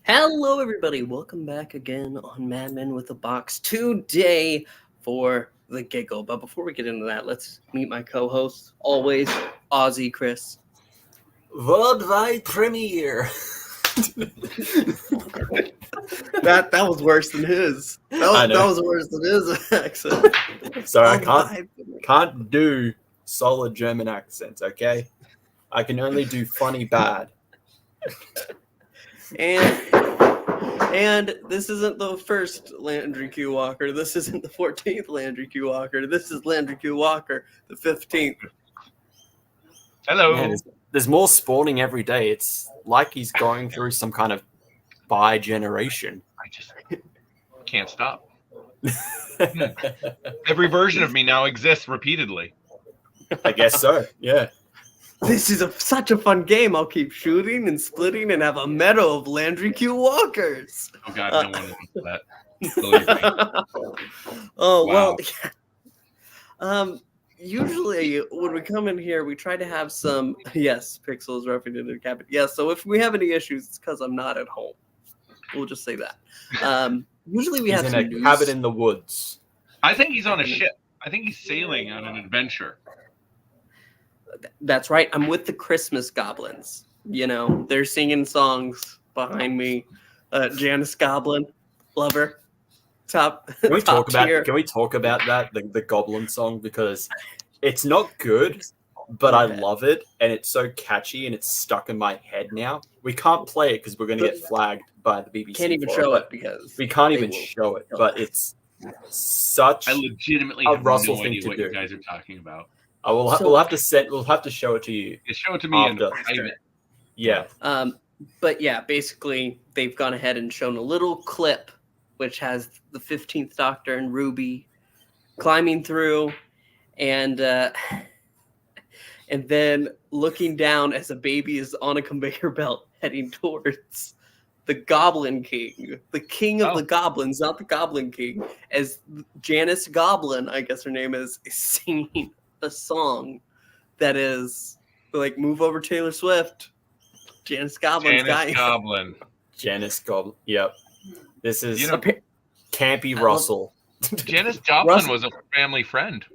Hello, everybody. Welcome back again on Madmen with a Box today for the Giggle. But before we get into that, let's meet my co-host, always OZChris. Worldwide premiere. that was worse than his. That was worse than his accent. Sorry, I can't do solid German accents. Okay, I can only do funny bad. And this isn't the first Landry Q. Walker. This isn't the 14th Landry Q. Walker. This is Landry Q. Walker, the 15th. Hello. Man, there's more spawning every day. It's like he's going through some kind of bi-generation. I just can't stop. Every version of me now exists repeatedly. I guess so, yeah. This is such a fun game. I'll keep shooting and splitting and have a meadow of Landry Q. Walkers. Oh, God, no one wants that. Oh, wow. Well, usually when we come in here, we try to have some, yes, Pixel is roughing into the cabin. Yes, so if we have any issues, it's because I'm not at home. We'll just say that. Usually we have in some a cabin in the woods. I think he's on a ship. I think he's sailing on an adventure. That's right. I'm with the Christmas goblins. You know, they're singing songs behind me. Janice Goblin, lover, top. Can we talk tier. about? Can we talk about that the Goblin song, because it's not good, but I love it and it's so catchy and it's stuck in my head now. We can't play it because we're going to get flagged by the BBC. Can't even show it because we can't even show it. But it's such. I legitimately a have Russell no thing idea to what do. you guys are talking about. We'll have to show it to you. You show it to me in after. private. Yeah. But yeah, basically they've gone ahead and shown a little clip which has the 15th Doctor and Ruby climbing through and then looking down as a baby is on a conveyor belt heading towards the Goblin King, the king of the goblins, not the Goblin King, as Janice Goblin, I guess her name is singing a song that is like "Move Over Taylor Swift." Janice Goblin's Janice Goblin. Janice Goblin. Yep. This is campy I Russell. Janice Joplin was a family friend.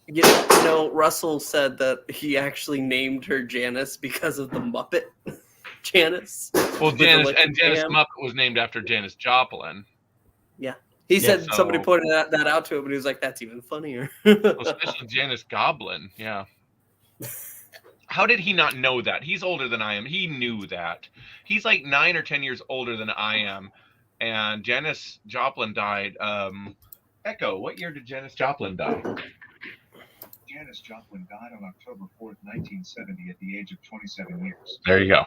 You know, Russell said that he actually named her Janice because of the Muppet Janice. Well, Janice Muppet was named after Janice Joplin. Yeah. He said somebody pointed that out to him, and he was like, that's even funnier. Well, especially Janice Goblin, yeah. How did he not know that? He's older than I am. He knew that. He's like 9 or 10 years older than I am. And Janice Joplin died. Echo, what year did Janice Joplin die? Janice Joplin died on October 4th, 1970 at the age of 27 years. There you go.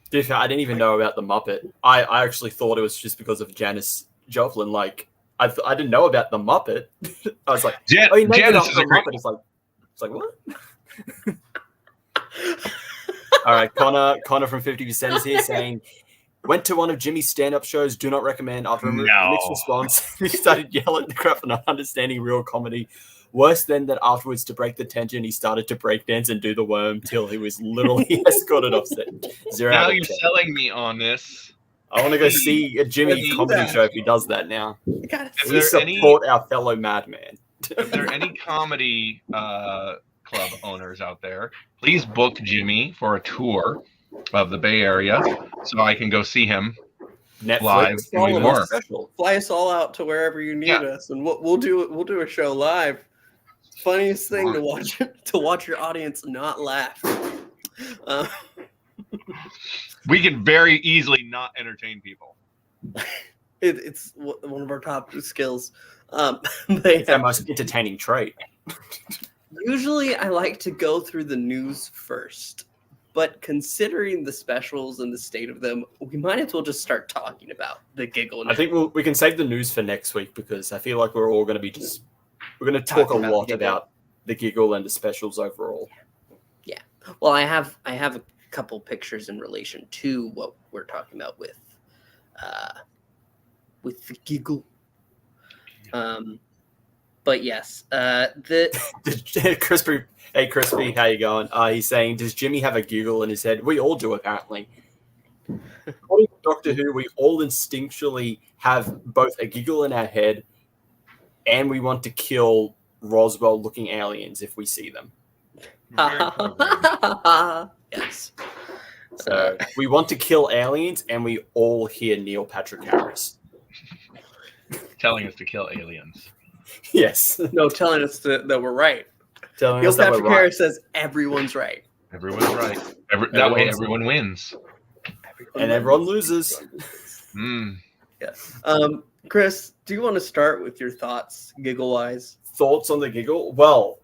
Dude, I didn't even know about the Muppet. I actually thought it was just because of Janice Joplin. Like, I didn't know about the Muppet. I was like, Janice is a great... It's like, what? All right, Connor from 50% is here saying, went to one of Jimmy's stand-up shows, do not recommend. After a mixed response, he started yelling the crap and not understanding real comedy. Worse than that, afterwards, to break the tension, he started to breakdance and do the worm till he was literally escorted off set. 0 now out of you're 10. selling me on this. I want to go see a Jimmy comedy show if he does that now. We support our fellow madman. If there are any comedy club owners out there, please book Jimmy for a tour of the Bay Area so I can go see him live. Fly us all out to wherever you need us, and we'll do a show live. Funniest thing to watch your audience not laugh. We can very easily not entertain people. It's one of our top skills. It's our most entertaining trait. Usually I like to go through the news first, but considering the specials and the state of them, we might as well just start talking about the Giggle now. I think we can save the news for next week because I feel like we're all going to be we're going to talk a lot about the Giggle and the specials overall. Yeah. Well, I have a couple pictures in relation to what we're talking about with the Giggle. But yes, Crispy, hey Crispy, how you going? He's saying, does Jimmy have a giggle in his head? We all do, apparently. According to Doctor Who, we all instinctually have both a giggle in our head, and we want to kill Roswell-looking aliens if we see them. Yes. So we want to kill aliens, and we all hear Neil Patrick Harris telling us to kill aliens. Yes. No, telling us that we're right. Telling Neil us that Patrick we're right. Harris says everyone's right. Everyone's right. That way, everyone wins. And everyone loses. Yeah. Chris, do you want to start with your thoughts, giggle-wise? Thoughts on the giggle? Well,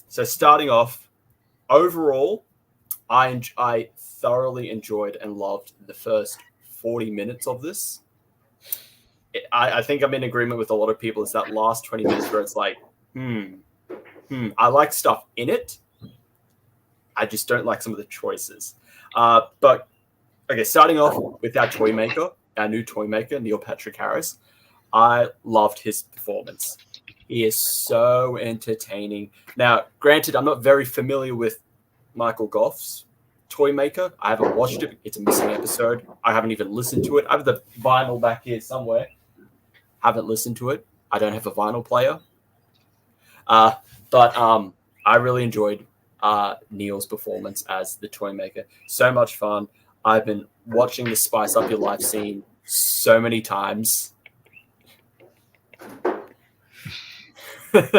so starting off, overall, I thoroughly enjoyed and loved the first 40 minutes of this. I think I'm in agreement with a lot of people. It's that last 20 minutes where it's like, I like stuff in it. I just don't like some of the choices. But, okay, starting off with our toy maker, our new toy maker, Neil Patrick Harris. I loved his performance. He is so entertaining. Now, granted, I'm not very familiar with Michael Goff's toy maker. I haven't watched it. It's a missing episode. I haven't even listened to it. I have the vinyl back here somewhere. Haven't listened to it. I don't have a vinyl player. But I really enjoyed Neil's performance as the toy maker. So much fun. I've been watching the Spice Up Your Life scene so many times. Well,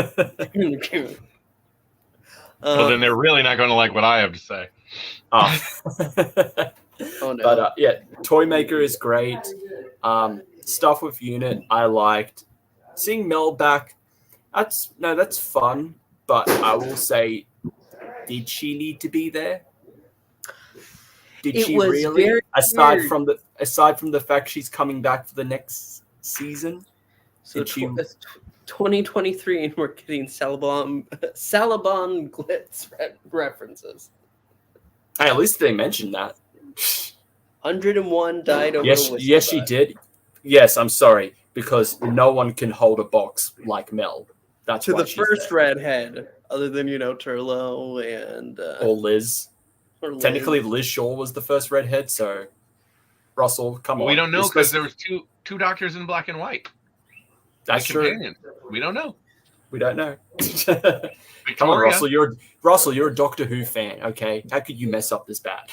then they're really not going to like what I have to say. Oh no. But yeah, toy maker is great. Stuff with Unit I liked. Seeing Mel back, that's fun. But I will say, did she need to be there? Did she really? Aside from the fact she's coming back for the next season. So 2023, and we're getting Salabon Glitz references. Hey, at least they mentioned that. 101 died over. Yes, she did. Yes, I'm sorry, because no one can hold a box like Mel. That's to why the she's first there. redhead, other than Turlo and or Liz. or Liz. Technically, Liz Shaw was the first redhead. So, Russell, come on. We don't know because there was two doctors in black and white. That's true. We don't know. We don't know. Come on, Russell. You're a Doctor Who fan. Okay, how could you mess up this bad?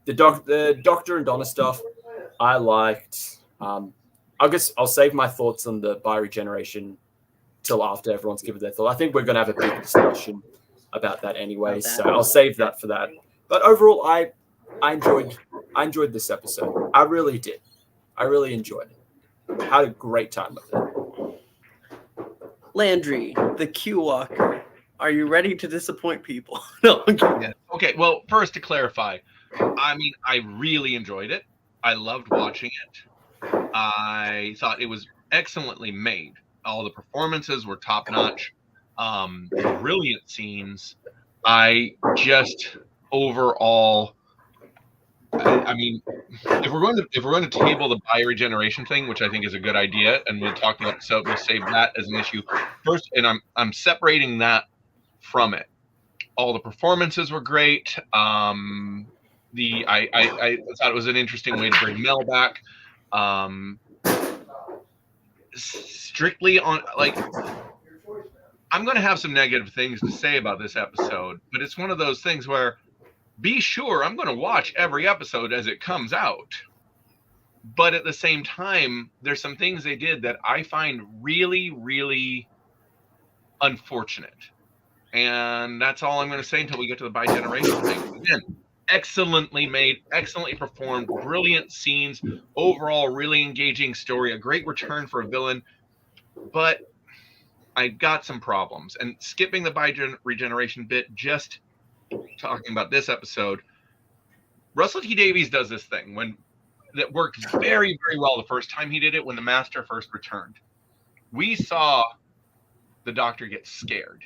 The Doctor and Donna stuff, I liked. I guess I'll save my thoughts on the bi-regeneration till after everyone's given their thought. I think we're going to have a big discussion about that anyway, so I'll save that for that. But overall, I enjoyed this episode. I really did. I really enjoyed it. Had a great time with it. Landry, the Q Walker. Are you ready to disappoint people? No. Yeah. Okay. Well, first to clarify, I mean, I really enjoyed it. I loved watching it. I thought it was excellently made. All the performances were top notch. Brilliant scenes. I just overall. I mean, if we're going to table the bioregeneration thing, which I think is a good idea, and we'll talk about, so we'll save that as an issue first. And I'm separating that from it. All the performances were great. I thought it was an interesting way to bring Mel back. Strictly on, like, I'm going to have some negative things to say about this episode, but it's one of those things where, be sure I'm going to watch every episode as it comes out. But at the same time, there's some things they did that I find really, really unfortunate. And that's all I'm going to say until we get to the bi-generation thing. Again, excellently made, excellently performed, brilliant scenes, overall really engaging story, a great return for a villain. But I got some problems. And skipping the bi-regeneration bit, just talking about this episode, Russell T Davies does this thing that worked very, very well the first time he did it when the Master first returned. We saw the Doctor get scared.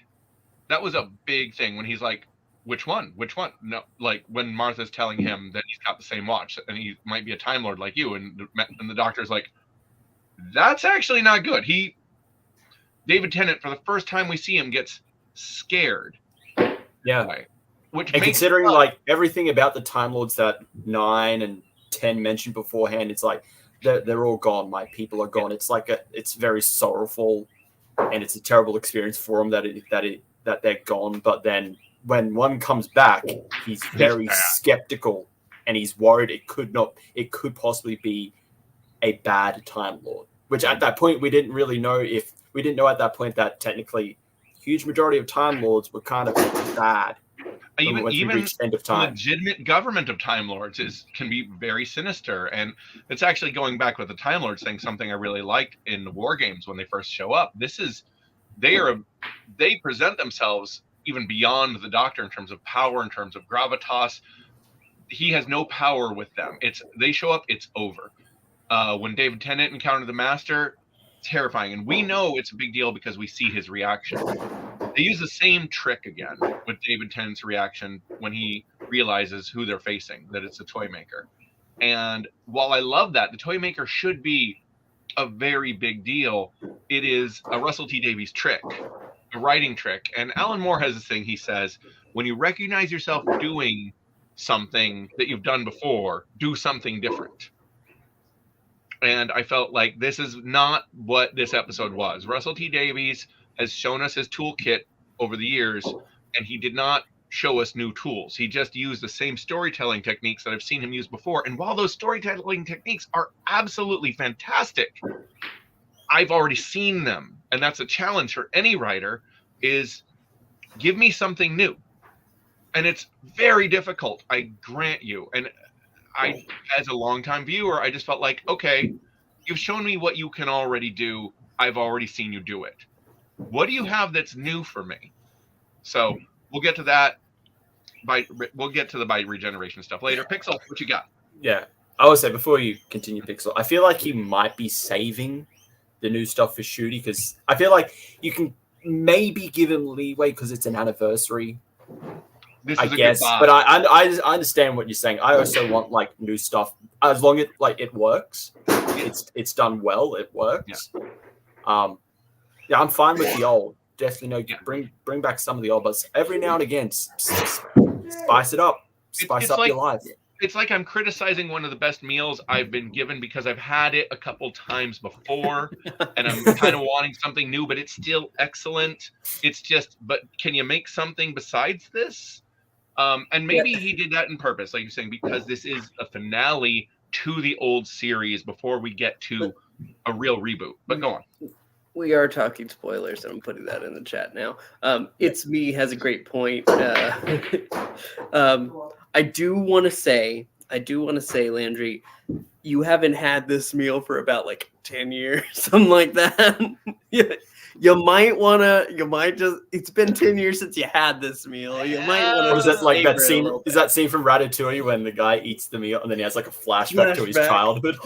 That was a big thing when he's like, which one? No, like when Martha's telling him that he's got the same watch and he might be a Time Lord like you, and the Doctor's like, That's actually not good. David Tennant, for the first time we see him, gets scared. Yeah. Which And makes considering like everything about the Time Lords that 9 and 10 mentioned beforehand, it's like they're all gone. My people are gone. It's like it's very sorrowful, and it's a terrible experience for them that they're gone. But then when one comes back, he's very skeptical, and he's worried it could possibly be a bad Time Lord. Which at that point we didn't know at that point that technically huge majority of Time Lords were kind of bad. Even end of time. Legitimate government of Time Lords can be very sinister, and it's actually going back with the Time Lords thing. Something I really liked in the war games when they first show up. They present themselves even beyond the Doctor in terms of power, in terms of gravitas. He has no power with them. They show up, it's over. When David Tennant encountered the Master, terrifying, and we know it's a big deal because we see his reaction. They use the same trick again with David Tennant's reaction when he realizes who they're facing, that it's a toy maker. And while I love that, the toy maker should be a very big deal. It is a Russell T Davies trick, a writing trick. And Alan Moore has this thing, he says, when you recognize yourself doing something that you've done before, do something different. And I felt like this is not what this episode was. Russell T Davies has shown us his toolkit over the years, and he did not show us new tools. He just used the same storytelling techniques that I've seen him use before. And while those storytelling techniques are absolutely fantastic, I've already seen them. And that's a challenge for any writer, is give me something new. And it's very difficult, I grant you. And I, as a longtime viewer, I just felt like, okay, you've shown me what you can already do. I've already seen you do it. What do you have that's new for me? So we'll get to that. We'll get to the by regeneration stuff later. Pixel, what you got? Yeah, I would say before you continue, Pixel, I feel like he might be saving the new stuff for Shooty, because I feel like you can maybe give him leeway because it's an anniversary. I guess, but I understand what you're saying. I also want like new stuff as long as like it works. It's done well. It works. Yeah, I'm fine with the old. Definitely no. Bring back some of the old, but every now and again, spice it up. Spice up your life. It's like I'm criticizing one of the best meals I've been given because I've had it a couple times before, and I'm kind of wanting something new, but it's still excellent. It's just, but can you make something besides this? And maybe he did that on purpose, like you're saying, because this is a finale to the old series before we get to a real reboot. But go on. We are talking spoilers, and I'm putting that in the chat now. It's Me has a great point. I do want to say, Landry, you haven't had this meal for about like 10 years, something like that. You might just, it's been 10 years since you had this meal. You might want to. Was that like that scene? Is that scene from Ratatouille when the guy eats the meal and then he has like a flashback to his childhood?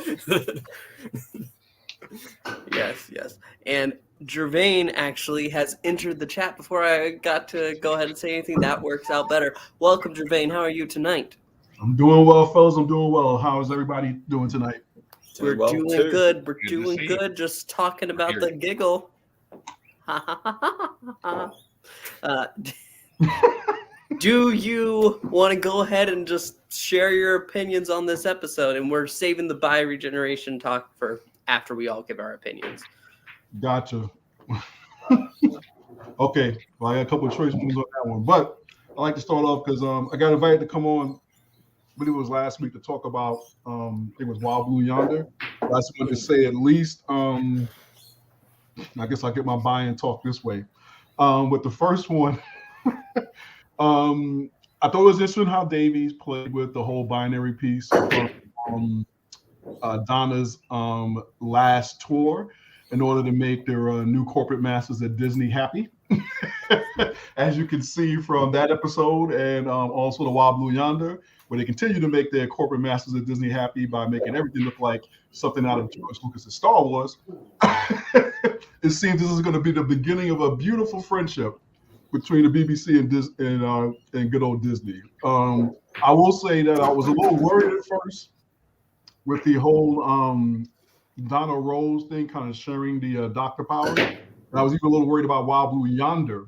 Yes. And Gervain actually has entered the chat before I got to go ahead and say anything. That works out better. Welcome, Gervain. How are you tonight? I'm doing well, fellas. I'm doing well. How is everybody doing tonight? We're doing good. We're doing good. Just talking about the giggle. Do you want to go ahead and just share your opinions on this episode? And we're saving the bi-regeneration talk for after we all give our opinions. Gotcha. Okay, well, I got a couple of choice moves on that one, but I like to start off because I got invited to come on, I believe it was last week, to talk about it was Wild Blue Yonder. I just wanted to say at least I guess I'll get my buy-in talk this way. With the first one, I thought it was interesting how Davies played with the whole binary piece from Donna's last tour in order to make their new corporate masters at Disney happy. As you can see from that episode and also the Wild Blue Yonder, where they continue to make their corporate masters at Disney happy by making everything look like something out of George Lucas' Star Wars. It seems this is going to be the beginning of a beautiful friendship between the BBC and good old Disney. I will say that I was a little worried at first with the whole Donna Rose thing, kind of sharing the doctor powers. And I was even a little worried about Wild Blue Yonder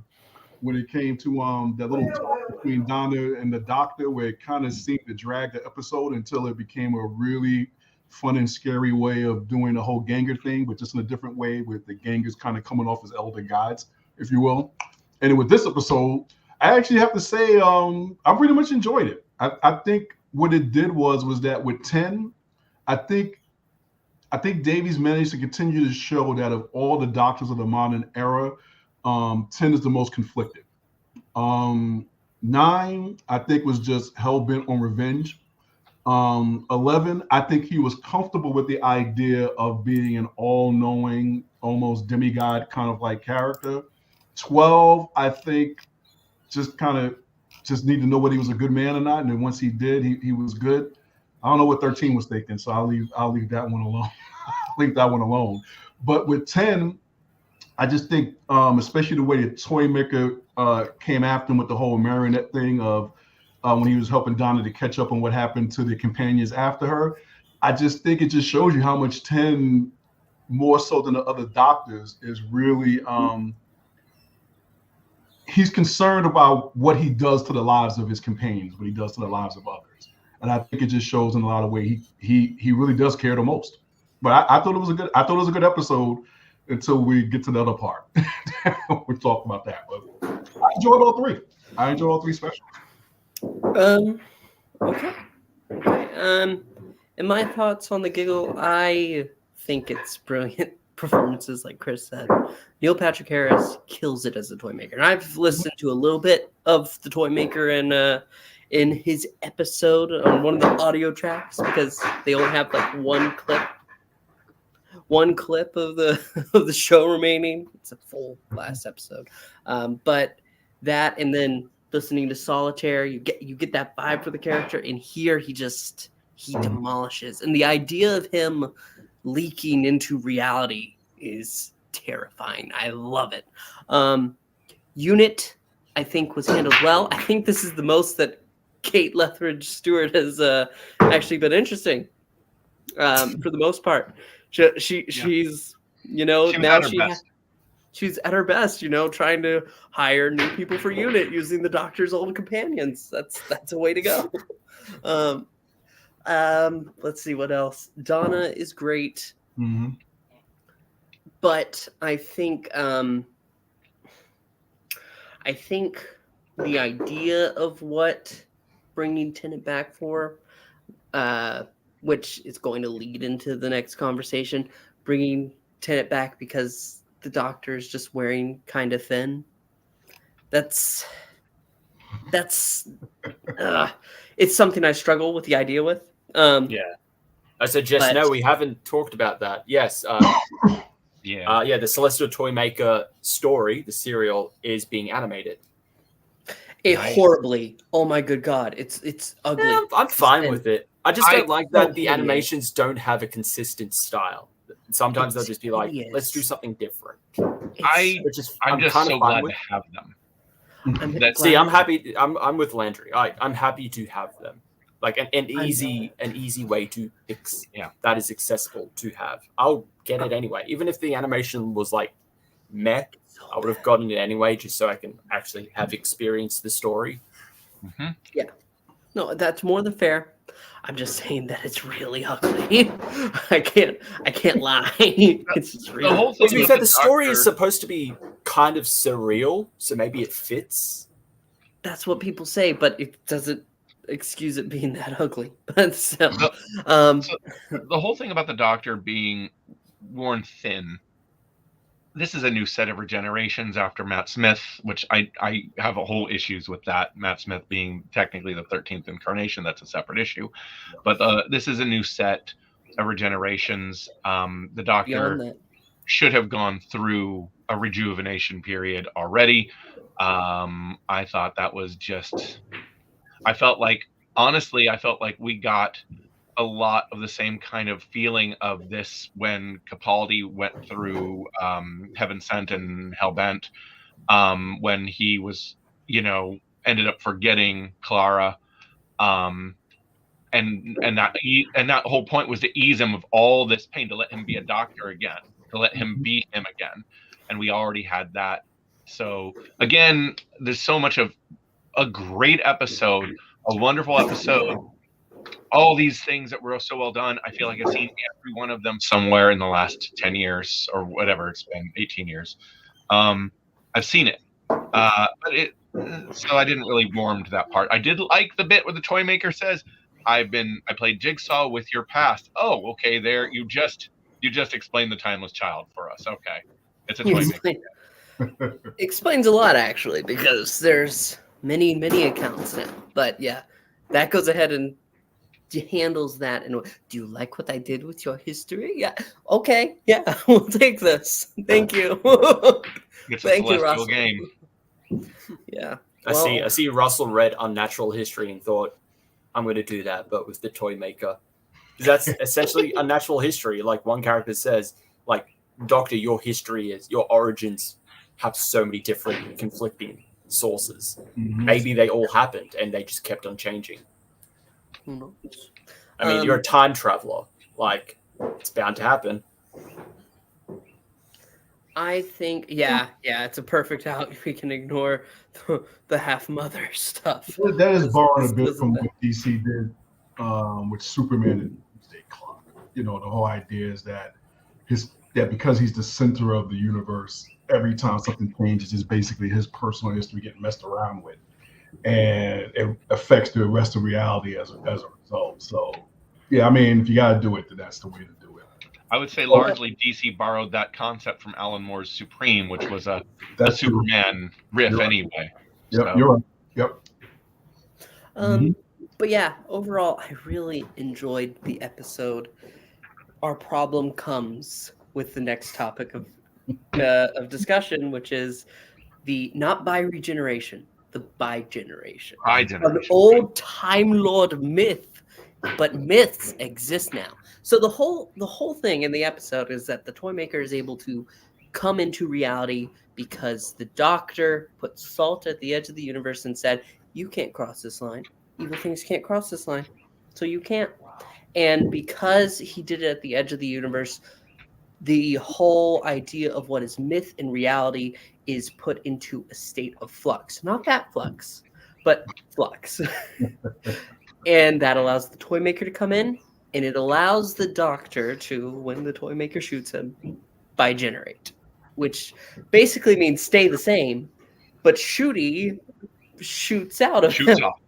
when it came to that little talk between Donna and the doctor, where it kind of seemed to drag the episode until it became a really fun and scary way of doing the whole Ganger thing, but just in a different way, with the Gangers kind of coming off as elder gods, if you will. And with this episode, I actually have to say, I pretty much enjoyed it. I think what it did was that with 10, I think Davies managed to continue to show that of all the doctors of the modern era, 10 is the most conflicted. 9, I think, was just hell-bent on revenge. 11, I think he was comfortable with the idea of being an all-knowing, almost demigod kind of like character. 12, I think, just need to know whether he was a good man or not. And then once he did, he was good. I don't know what 13 was thinking, so I'll leave that one alone. Leave that one alone. But with 10, I just think, especially the way the toy maker came after him with the whole marionette thing of when he was helping Donna to catch up on what happened to the companions after her. I just think it just shows you how much 10, more so than the other doctors, is really he's concerned about what he does to the lives of his companions, what he does to the lives of others. And I think it just shows in a lot of ways he really does care the most. But I thought it was a good episode until we get to the other part. We'll talk about that. But I enjoyed all three. Specials. Okay. And my thoughts on the Giggle, I think it's brilliant performances, like Chris said. Neil Patrick Harris kills it as a toy maker. And I've listened to a little bit of the toy maker in his episode on one of the audio tracks, because they only have like one clip of the show remaining. It's a full last episode. But that, and then listening to Solitaire, you get that vibe for the character. And here he demolishes. And the idea of him leaking into reality is terrifying. I love it. Unit, I think, was handled well. I think this is the most that Kate Lethbridge Stewart has actually been interesting for the most part. She's she's at her best, trying to hire new people for Unit using the Doctor's old companions. That's a way to go. Let's see what else. Donna is great. Mm-hmm. But I think the idea of what bringing Tennant back for, which is going to lead into the next conversation, bringing Tennant back because the Doctor is just wearing kind of thin. That's it's something I struggle with the idea with. I suggest no, we haven't talked about that. Yes. The Celestial Toymaker story, the serial, is being animated. Horribly. Oh my good God. It's ugly. Yeah, I'm fine with it. I just don't like that the animations don't have a consistent style. Sometimes they'll just be like, let's do something different. I'm just so glad to have them. I'm happy. I'm with Landry. I'm happy to have them. Like an easy way to that is accessible to have. I'll get it anyway. Even if the animation was like meh, I would have gotten it anyway, just so I can actually have experienced the story. Mm-hmm. Yeah. No, that's more than fair. I'm just saying that it's really ugly. I can't lie. It's just really. The whole thing. To be fair, the story is supposed to be kind of surreal, so maybe it fits. That's what people say, but it doesn't excuse it being that ugly. But still, so the whole thing about the Doctor being worn thin. This is a new set of regenerations after Matt Smith, which I have a whole issues with that. Matt Smith being technically the 13th incarnation, that's a separate issue. But this is a new set of regenerations. The Doctor should have gone through a rejuvenation period already. I thought that was just... I felt like we got a lot of the same kind of feeling of this when Capaldi went through Heaven Sent and Hellbent, when he was, ended up forgetting Clara. and that whole point was to ease him of all this pain, to let him be a doctor again, to let him be him again, and we already had that. So again, there's so much of a great episode, a wonderful episode, all these things that were so well done. I feel like I've seen every one of them somewhere in the last 10 years or whatever it's been, 18 years. I've seen it, but so I didn't really warm to that part. I did like the bit where the toy maker says, I played Jigsaw with your past. Oh, okay, there you just explained the timeless child for us. Okay, it's a toy maker. Explains a lot, actually, because there's many accounts now. But yeah, that goes ahead and handles that. And do you like what I did with your history? Yeah. Okay. Yeah, we'll take this. Thank you. It's Thank a you, celestial Russell. game. Yeah. I see Russell read Unnatural History and thought, I'm going to do that, but with the toy maker. That's essentially Unnatural History. Like one character says, like, Doctor, your history is, your origins have so many different conflicting sources. Mhm. Maybe they all happened and they just kept on changing. Who knows? I mean, you're a time traveler. Like, it's bound to happen. I think, yeah, it's a perfect out. We can ignore the half mother stuff. That is borrowing a bit This from isn't what DC did with Superman and Doomsday Clock. You know, the whole idea is that because he's the center of the universe, every time something changes, is basically his personal history getting messed around with, and it affects the rest of reality as a result. So, yeah, I mean, if you got to do it, then that's the way to do it. I would say largely DC borrowed that concept from Alan Moore's Supreme, which was a Superman riff You're right. anyway. Yep, So. you're right. Yep. But yeah, overall, I really enjoyed the episode. Our problem comes with the next topic of discussion, which is the not by regeneration, the by generation. An old Time Lord myth, but myths exist now. So the whole thing in the episode is that the toy maker is able to come into reality because the Doctor put salt at the edge of the universe and said, you can't cross this line. Evil things can't cross this line. So you can't. And because he did it at the edge of the universe, the whole idea of what is myth and reality is put into a state of flux. Not that flux, but flux. And that allows the toy maker to come in, and it allows the Doctor to, when the toy maker shoots him, bi-generate, which basically means stay the same, but Shooty shoots out of him. Off.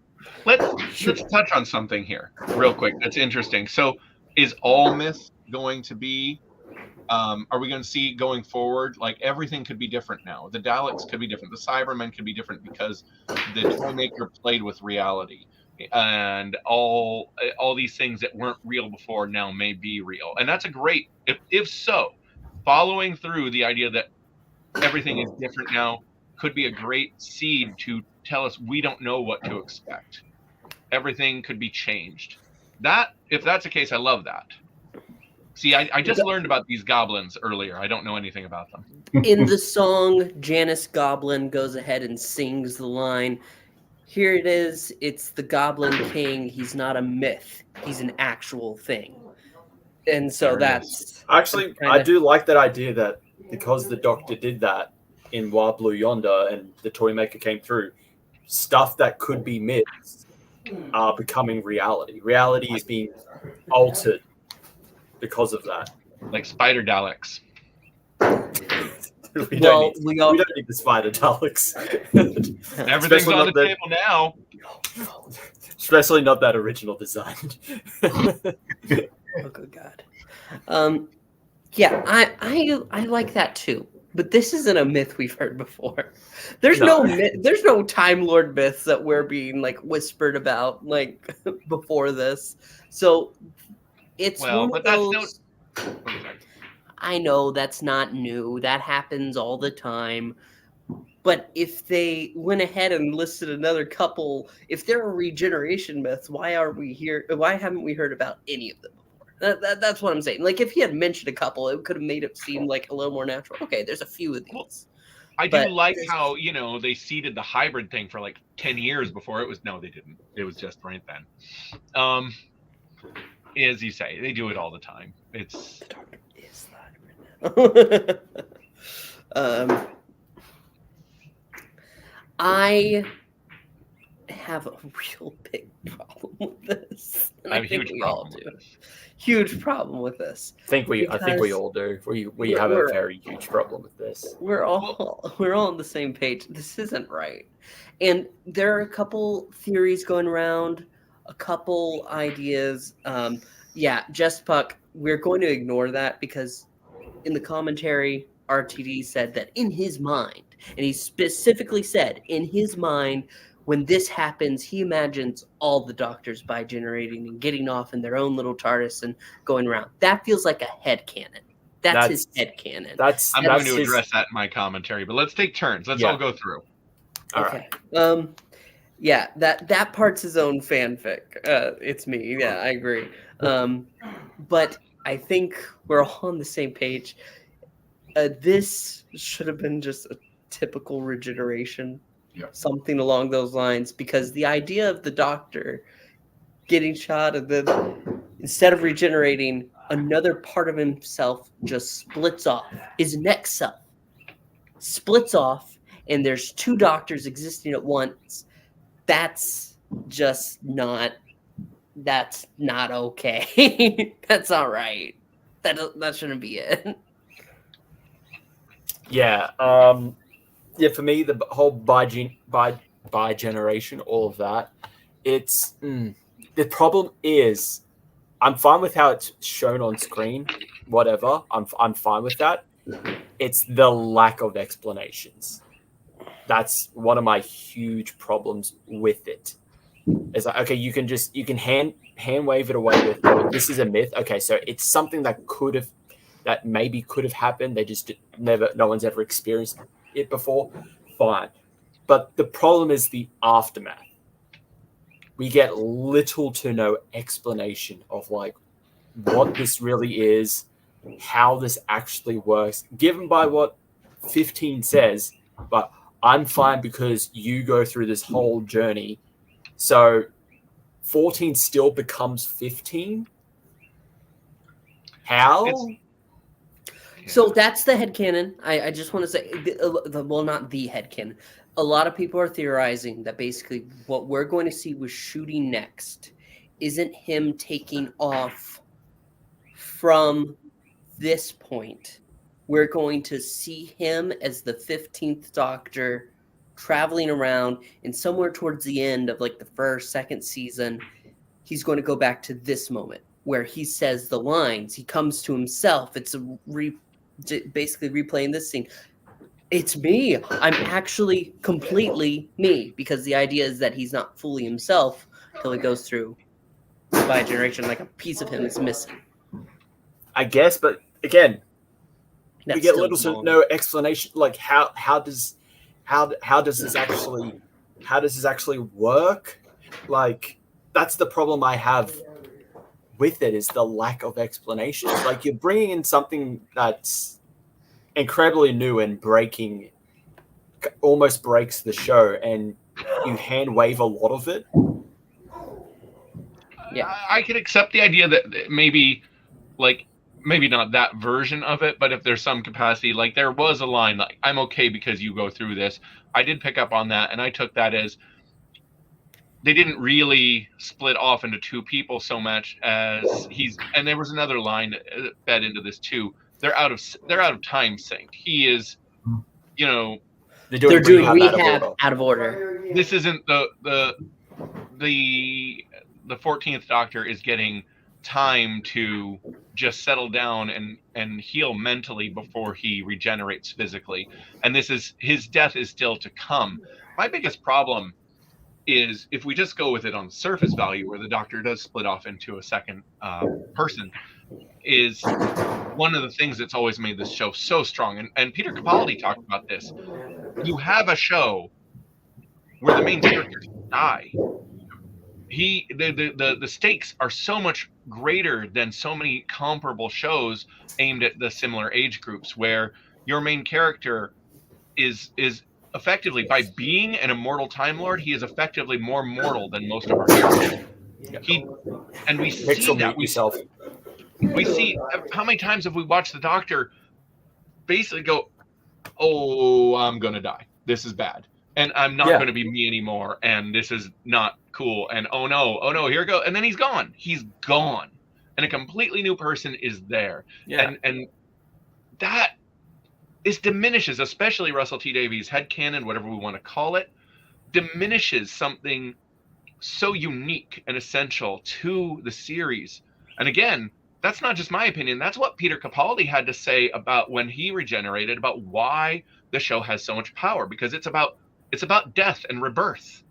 Let's touch on something here real quick. That's interesting. So is all myth going to be, are we going to see going forward, like everything could be different now? The Daleks could be different. The Cybermen could be different because the toy maker played with reality. And all these things that weren't real before now may be real. And that's a great, if so, following through the idea that everything is different now could be a great seed to tell us we don't know what to expect. Everything could be changed. That, if that's the case, I love that. See, I just learned about these goblins earlier. I don't know anything about them. In the song, Janice Goblin goes ahead and sings the line, here it is, it's the Goblin King. He's not a myth. He's an actual thing. And so that's... Actually, I do like that idea that because the Doctor did that in Wild Blue Yonder and the toy maker came through, stuff that could be myths are becoming reality. Reality is being altered because of that. Like Spider Daleks. We don't need the Spider Daleks. Everything's on the table now. Especially not that original design. Oh, good God. Yeah, I like that too. But this isn't a myth we've heard before. There's no Time Lord myths that we're being like whispered about like before this. So it's one of those. I know that's not new. That happens all the time. But if they went ahead and listed another couple, if there are regeneration myths, why are we here? Why haven't we heard about any of them before? That's what I'm saying. Like, if he had mentioned a couple, it could have made it seem like a little more natural. Okay, there's a few of these. I do like how, they seeded the hybrid thing for like 10 years before it was. No, they didn't. It was just right then. as you say, they do it all the time. It's The doctor is live right now. I have a real big problem with this. And I have a think huge we all problem do. with this. Huge problem with this. I think we Because all do. We have a we're- very huge problem with this. We're all on the same page. This isn't right. And there are a couple theories going around, a couple ideas. Yeah, Just Puck, we're going to ignore that because in the commentary, RTD said that in his mind, and he specifically said in his mind, when this happens, he imagines all the doctors bi-generating and getting off in their own little TARDIS and going around. That feels like a headcanon. That's his headcanon. I'm going to address that in my commentary, but let's take turns. Let's all go through. Okay. Yeah, that part's his own fanfic. It's me. Yeah, I agree. But I think we're all on the same page. This should have been just a typical regeneration. Yep. Something along those lines, because the idea of the doctor getting shot and then instead of regenerating, another part of himself just splits off. His next self splits off, and there's two doctors existing at once. That's just not. That's not okay. That's not right. That shouldn't be it. Yeah. Yeah, for me, the whole bi-generation, all of that, it's the problem is I'm fine with how it's shown on screen, whatever. I'm fine with that. It's the lack of explanations. That's one of my huge problems with it. It's like, okay, you can hand wave it away with, oh, this is a myth. Okay, so it's something that maybe could have happened. They just no one's ever experienced it before. Fine. But the problem is the aftermath. We get little to no explanation of like what this really is, how this actually works, given by what 15 says, but I'm fine because you go through this whole journey. So 14 still becomes 15? How? So that's the headcanon. I just want to say, well, not the headcanon. A lot of people are theorizing that basically what we're going to see with shooting next isn't him taking off from this point. We're going to see him as the 15th Doctor traveling around, and somewhere towards the end of like the first, second season, he's going to go back to this moment where he says the lines. He comes to himself. It's basically replaying this scene. It's me. I'm actually completely me, because the idea is that he's not fully himself until he goes through bi-generation, like a piece of him is missing. I guess, but again, That's we get still little to wrong. no explanation. Like how does this actually work? Like that's the problem I have with it, is the lack of explanation. Like you're bringing in something that's incredibly new and almost breaks the show, and you hand wave a lot of it. Yeah, I could accept the idea that maybe not that version of it, but if there's some capacity, like there was a line like, I'm okay because you go through this. I did pick up on that, and I took that as they didn't really split off into two people so much as and there was another line that fed into this too. They're out of time sync. He is, They're they're doing rehab rehab out of order. this isn't the 14th Doctor is getting time to just settle down and heal mentally before he regenerates physically, and his death is still to come. My biggest problem is if we just go with it on surface value, where the Doctor does split off into a second person, is one of the things that's always made this show so strong. And Peter Capaldi talked about this. You have a show where the main characters die. The stakes are so much greater than so many comparable shows aimed at the similar age groups, where your main character is effectively, by being an immortal Time Lord, he is effectively more mortal than most of our heroes. And we see Pixel that. mute yourself. We see how many times have we watched the doctor basically go, "Oh, I'm gonna die. This is bad, and I'm not going to be me anymore, and this is not cool." And oh no, here we go. And then he's gone. He's gone, and a completely new person is there. Yeah. And that diminishes, especially Russell T Davies' headcanon, whatever we want to call it, diminishes something so unique and essential to the series. And again, that's not just my opinion. That's what Peter Capaldi had to say about when he regenerated, about why the show has so much power, because it's about death and rebirth.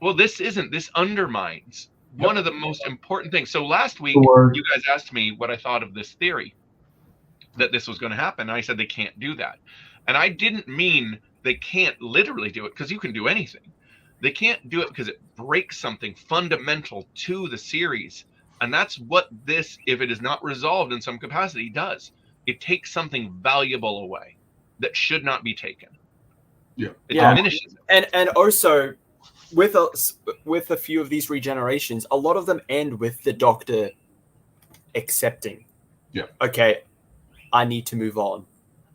Well, this isn't. This undermines one of the most important things. So last week, you guys asked me what I thought of this theory, that this was going to happen. And I said they can't do that. And I didn't mean they can't literally do it, because you can do anything. They can't do it because it breaks something fundamental to the series. And that's what this, if it is not resolved in some capacity, does. It takes something valuable away that should not be taken. Yeah. It diminishes it. And also, with a few of these regenerations, a lot of them end with the Doctor accepting. Yeah. Okay, I need to move on.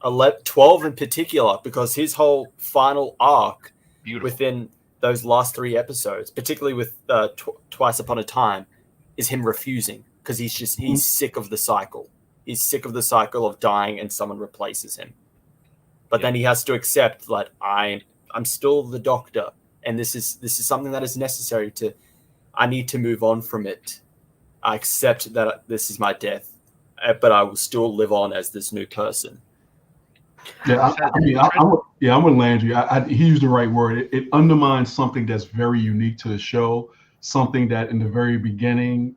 12 in particular, because his whole final arc within those last 3 episodes, particularly with Twice Upon a Time, is him refusing, because he's sick of the cycle. He's sick of the cycle of dying and someone replaces him. But then he has to accept that I'm still the Doctor, and this is something that is necessary I need to move on from it. I accept that this is my death, but I will still live on as this new person. Yeah, I'm with Landry. He used the right word. It undermines something that's very unique to the show, something that in the very beginning,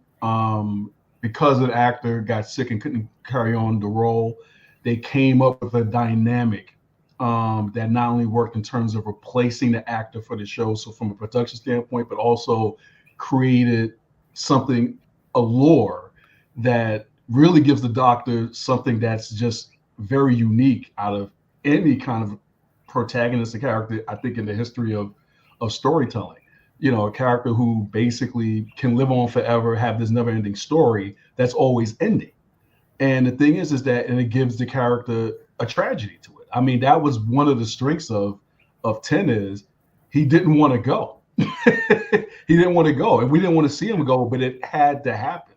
because the actor got sick and couldn't carry on the role, they came up with a dynamic that not only worked in terms of replacing the actor for the show, so from a production standpoint, but also created something, a lore that really gives the Doctor something that's just very unique out of any kind of protagonistic character, I think, in the history of storytelling. You know, a character who basically can live on forever, have this never-ending story that's always ending. And the thing is that, and it gives the character a tragedy to it. I mean, that was one of the strengths of 10 is he didn't want to go. He didn't want to go, and we didn't want to see him go, but it had to happen.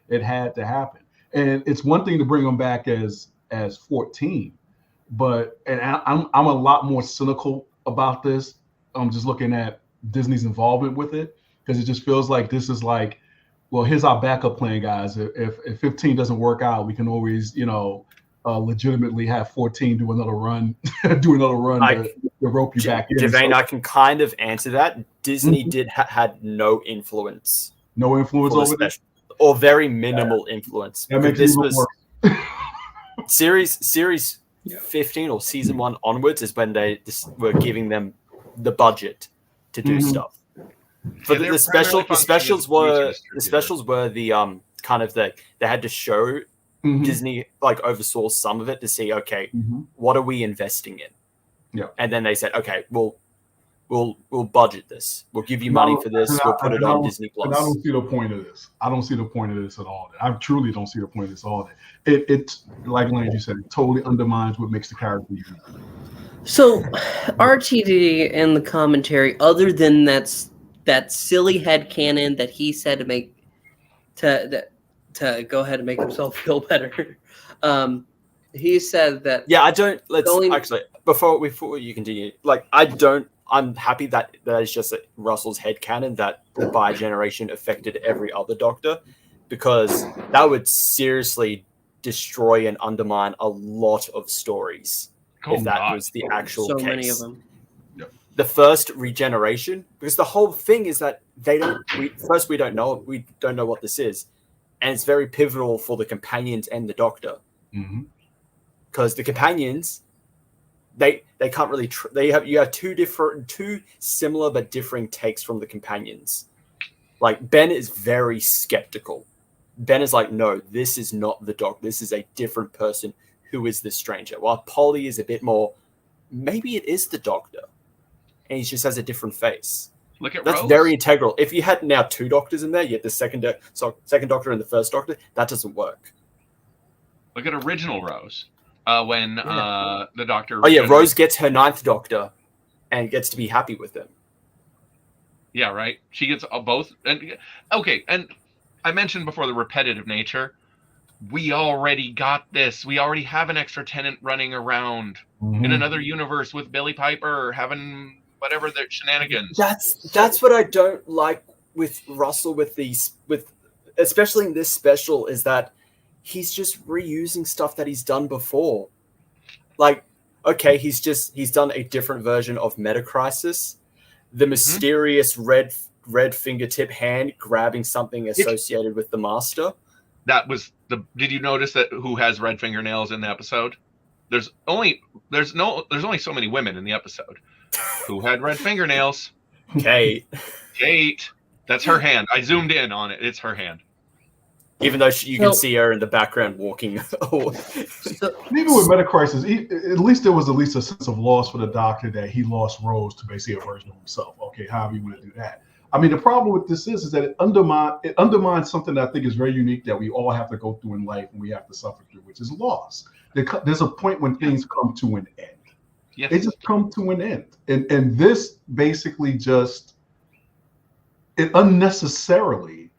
It had to happen. And it's one thing to bring him back as 14, but I'm a lot more cynical about this. I'm just looking at Disney's involvement with it, because it just feels like this is like, well, here's our backup plan, guys. If 15 doesn't work out, we can always, legitimately have 14 do another run, to rope you back in. Devane, I can kind of answer that. Disney had no influence. No influence over this? Or very minimal influence. That makes this it was worse. series 15 or season 1 onwards is when they were giving them the budget to do stuff. For the specials were the kind of they had to show Disney oversaw some of it to see, okay, what are we investing in? Yeah. And then they said, okay, we'll budget this. We'll give you money for this. We'll put it on Disney Plus. And I don't see the point of this. I don't see the point of this at all. I truly don't see the point of this at all. It's like Lance, you said, it totally undermines what makes the character unique. So, RTD in the commentary, other than that silly headcanon that he said to make to go ahead and make himself feel better, he said that. Yeah, I don't. Actually before you continue. I'm happy that is just Russell's headcanon that the bi-generation affected every other Doctor, because that would seriously destroy and undermine a lot of stories if that was the actual case. So many of them. The first regeneration, because the whole thing is that we don't know what this is, and it's very pivotal for the companions and the Doctor, because the companions, they can't really you have two similar but differing takes from the companions. Like, Ben is very skeptical. Ben is like, no, this is not the Doctor. This is a different person who is the stranger. While Polly is a bit more, maybe it is the Doctor, and he just has a different face. Look at That's Rose. very integral. If you had now 2 doctors in there, you had the second doctor and the first doctor, that doesn't work. Look at original Rose. When the doctor. Oh yeah, Rose gets her 9th doctor, and gets to be happy with him. Yeah, right. She gets both. And okay, and I mentioned before the repetitive nature. We already got this. We already have an extra tenant running around in another universe with Billy Piper having whatever their shenanigans. That's what I don't like with Russell with especially in this special, is that he's just reusing stuff that he's done before. Like, okay, he's done a different version of Metacrisis. The mysterious red fingertip hand grabbing something associated with the master. That was did you notice that who has red fingernails in the episode? There's only so many women in the episode. Who had red fingernails? Kate. That's her hand. I zoomed in on it. It's her hand. Even though you can see her in the background walking. Even with Metacrisis, at least there was a sense of loss for the doctor that he lost Rose to basically a version of himself. Okay, however you want to do that. I mean, the problem with this is that it undermines something that I think is very unique that we all have to go through in life and we have to suffer through, which is loss. There's a point when things come to an end. Yes. They just come to an end. And this basically it unnecessarily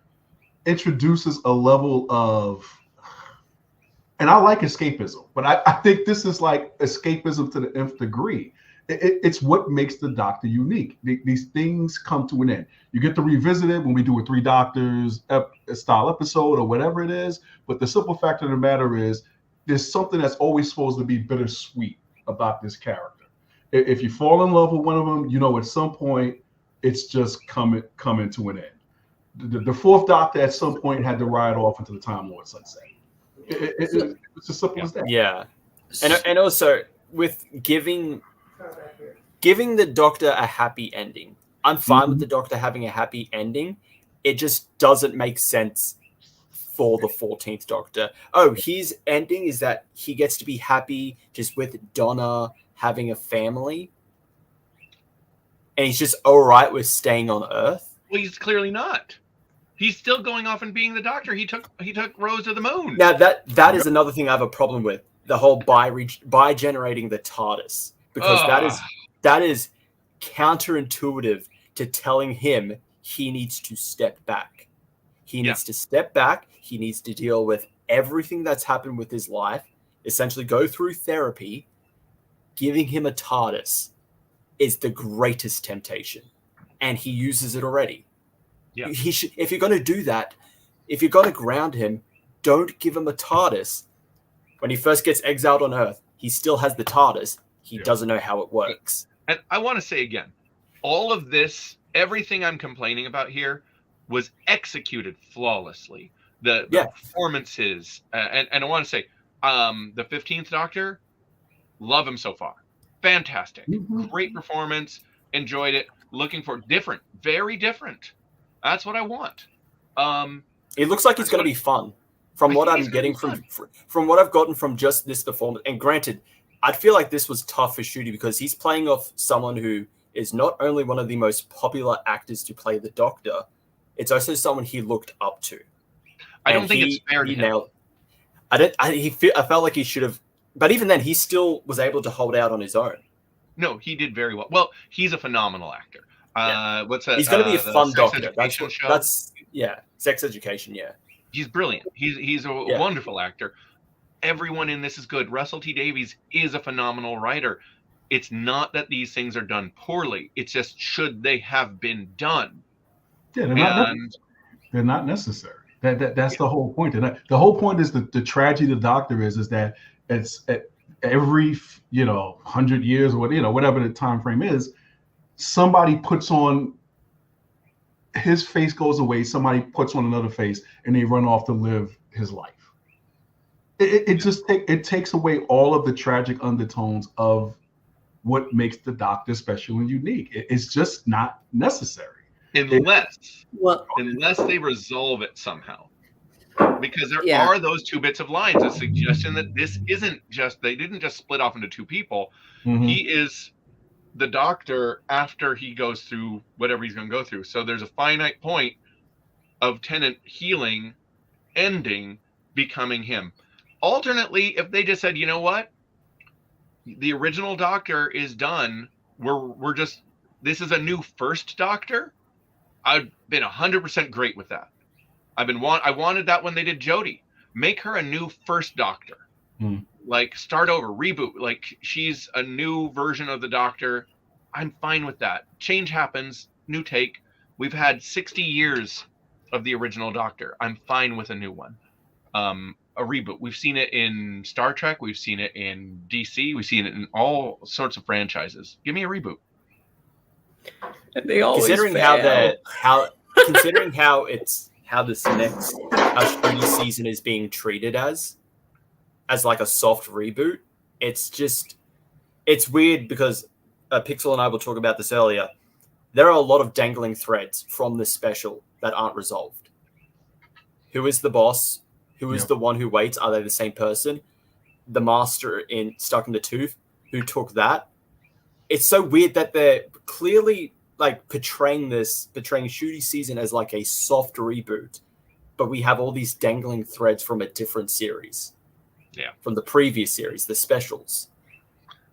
introduces a level of, and I like escapism, but I think this is like escapism to the nth degree. It's what makes the Doctor unique. These things come to an end. You get to revisit it when we do a 3 Doctors style episode or whatever it is. But the simple fact of the matter is, there's something that's always supposed to be bittersweet about this character. If you fall in love with one of them, you know at some point it's just coming to an end. The 4th Doctor at some point had to ride off into the Time Lord sunset. It's as simple as that. Yeah, and also with giving the Doctor a happy ending. I'm fine with the Doctor having a happy ending. It just doesn't make sense for the 14th Doctor. Oh, his ending is that he gets to be happy just with Donna having a family, and he's just all right with staying on Earth. Well, he's clearly not. He's still going off and being the Doctor. He took Rose to the moon. Now that is another thing I have a problem with, the whole by generating the TARDIS, because that is counterintuitive to telling him he needs to step back. He needs to step back. He needs to deal with everything that's happened with his life, essentially go through therapy. Giving him a TARDIS is the greatest temptation, and he uses it already. Yeah. He should, if you're going to do that, if you're going to ground him, don't give him a TARDIS. When he first gets exiled on Earth, he still has the TARDIS. He doesn't know how it works. And I want to say again, all of this, everything I'm complaining about here, was executed flawlessly. The performances, and I want to say, the 15th Doctor, love him so far. Fantastic. Great performance. Enjoyed it. Looking for different. Very different. That's what I want. It looks like it's going to be fun. From what I'm getting from what I've gotten from just this performance, and granted, I feel like this was tough for Shooty because he's playing off someone who is not only one of the most popular actors to play the Doctor, it's also someone he looked up to. I don't think it's fair to him. I felt like he should have, but even then, he still was able to hold out on his own. No, he did very well. Well, he's a phenomenal actor. What's that? He's going to be a fun Doctor. That's Sex Education. Yeah, he's brilliant. He's a wonderful actor. Everyone in this is good. Russell T Davies is a phenomenal writer. It's not that these things are done poorly. It's just should they have been done? Yeah, they're not necessary. That's the whole point. And the whole point is the tragedy of the Doctor is that it's every 100 years or whatever the time frame is, somebody puts on, his face goes away, somebody puts on another face, and they run off to live his life. It takes away all of the tragic undertones of what makes the Doctor special and unique. It's just not necessary. Unless they resolve it somehow. Because there are those 2 bits of lines, a suggestion that this isn't just, they didn't just split off into 2 people. He is the Doctor after he goes through whatever he's going to go through. So there's a finite point of Tennant healing, ending, becoming him. Alternately, if they just said, you know what, the original Doctor is done, we're just, this is a new first Doctor, I've been 100% great with that. I wanted that when they did Jodie. Make her a new first Doctor. Like, start over, reboot. Like, she's a new version of the Doctor. I'm fine with that. Change happens, new take. We've had 60 years of the original Doctor. I'm fine with a new one. A reboot. We've seen it in Star Trek. We've seen it in DC. We've seen it in all sorts of franchises. Give me a reboot. And they always considering fail. Considering how this next Shooty season is being treated as like a soft reboot, it's weird because Pixel and I will talk about this earlier. There are a lot of dangling threads from this special that aren't resolved. Who is the boss? Who is the one who waits? Are they the same person? The master stuck in the tooth, who took that? It's so weird that they're clearly like portraying Shooty season as like a soft reboot, but we have all these dangling threads from a different series. Yeah. From the previous series, the specials.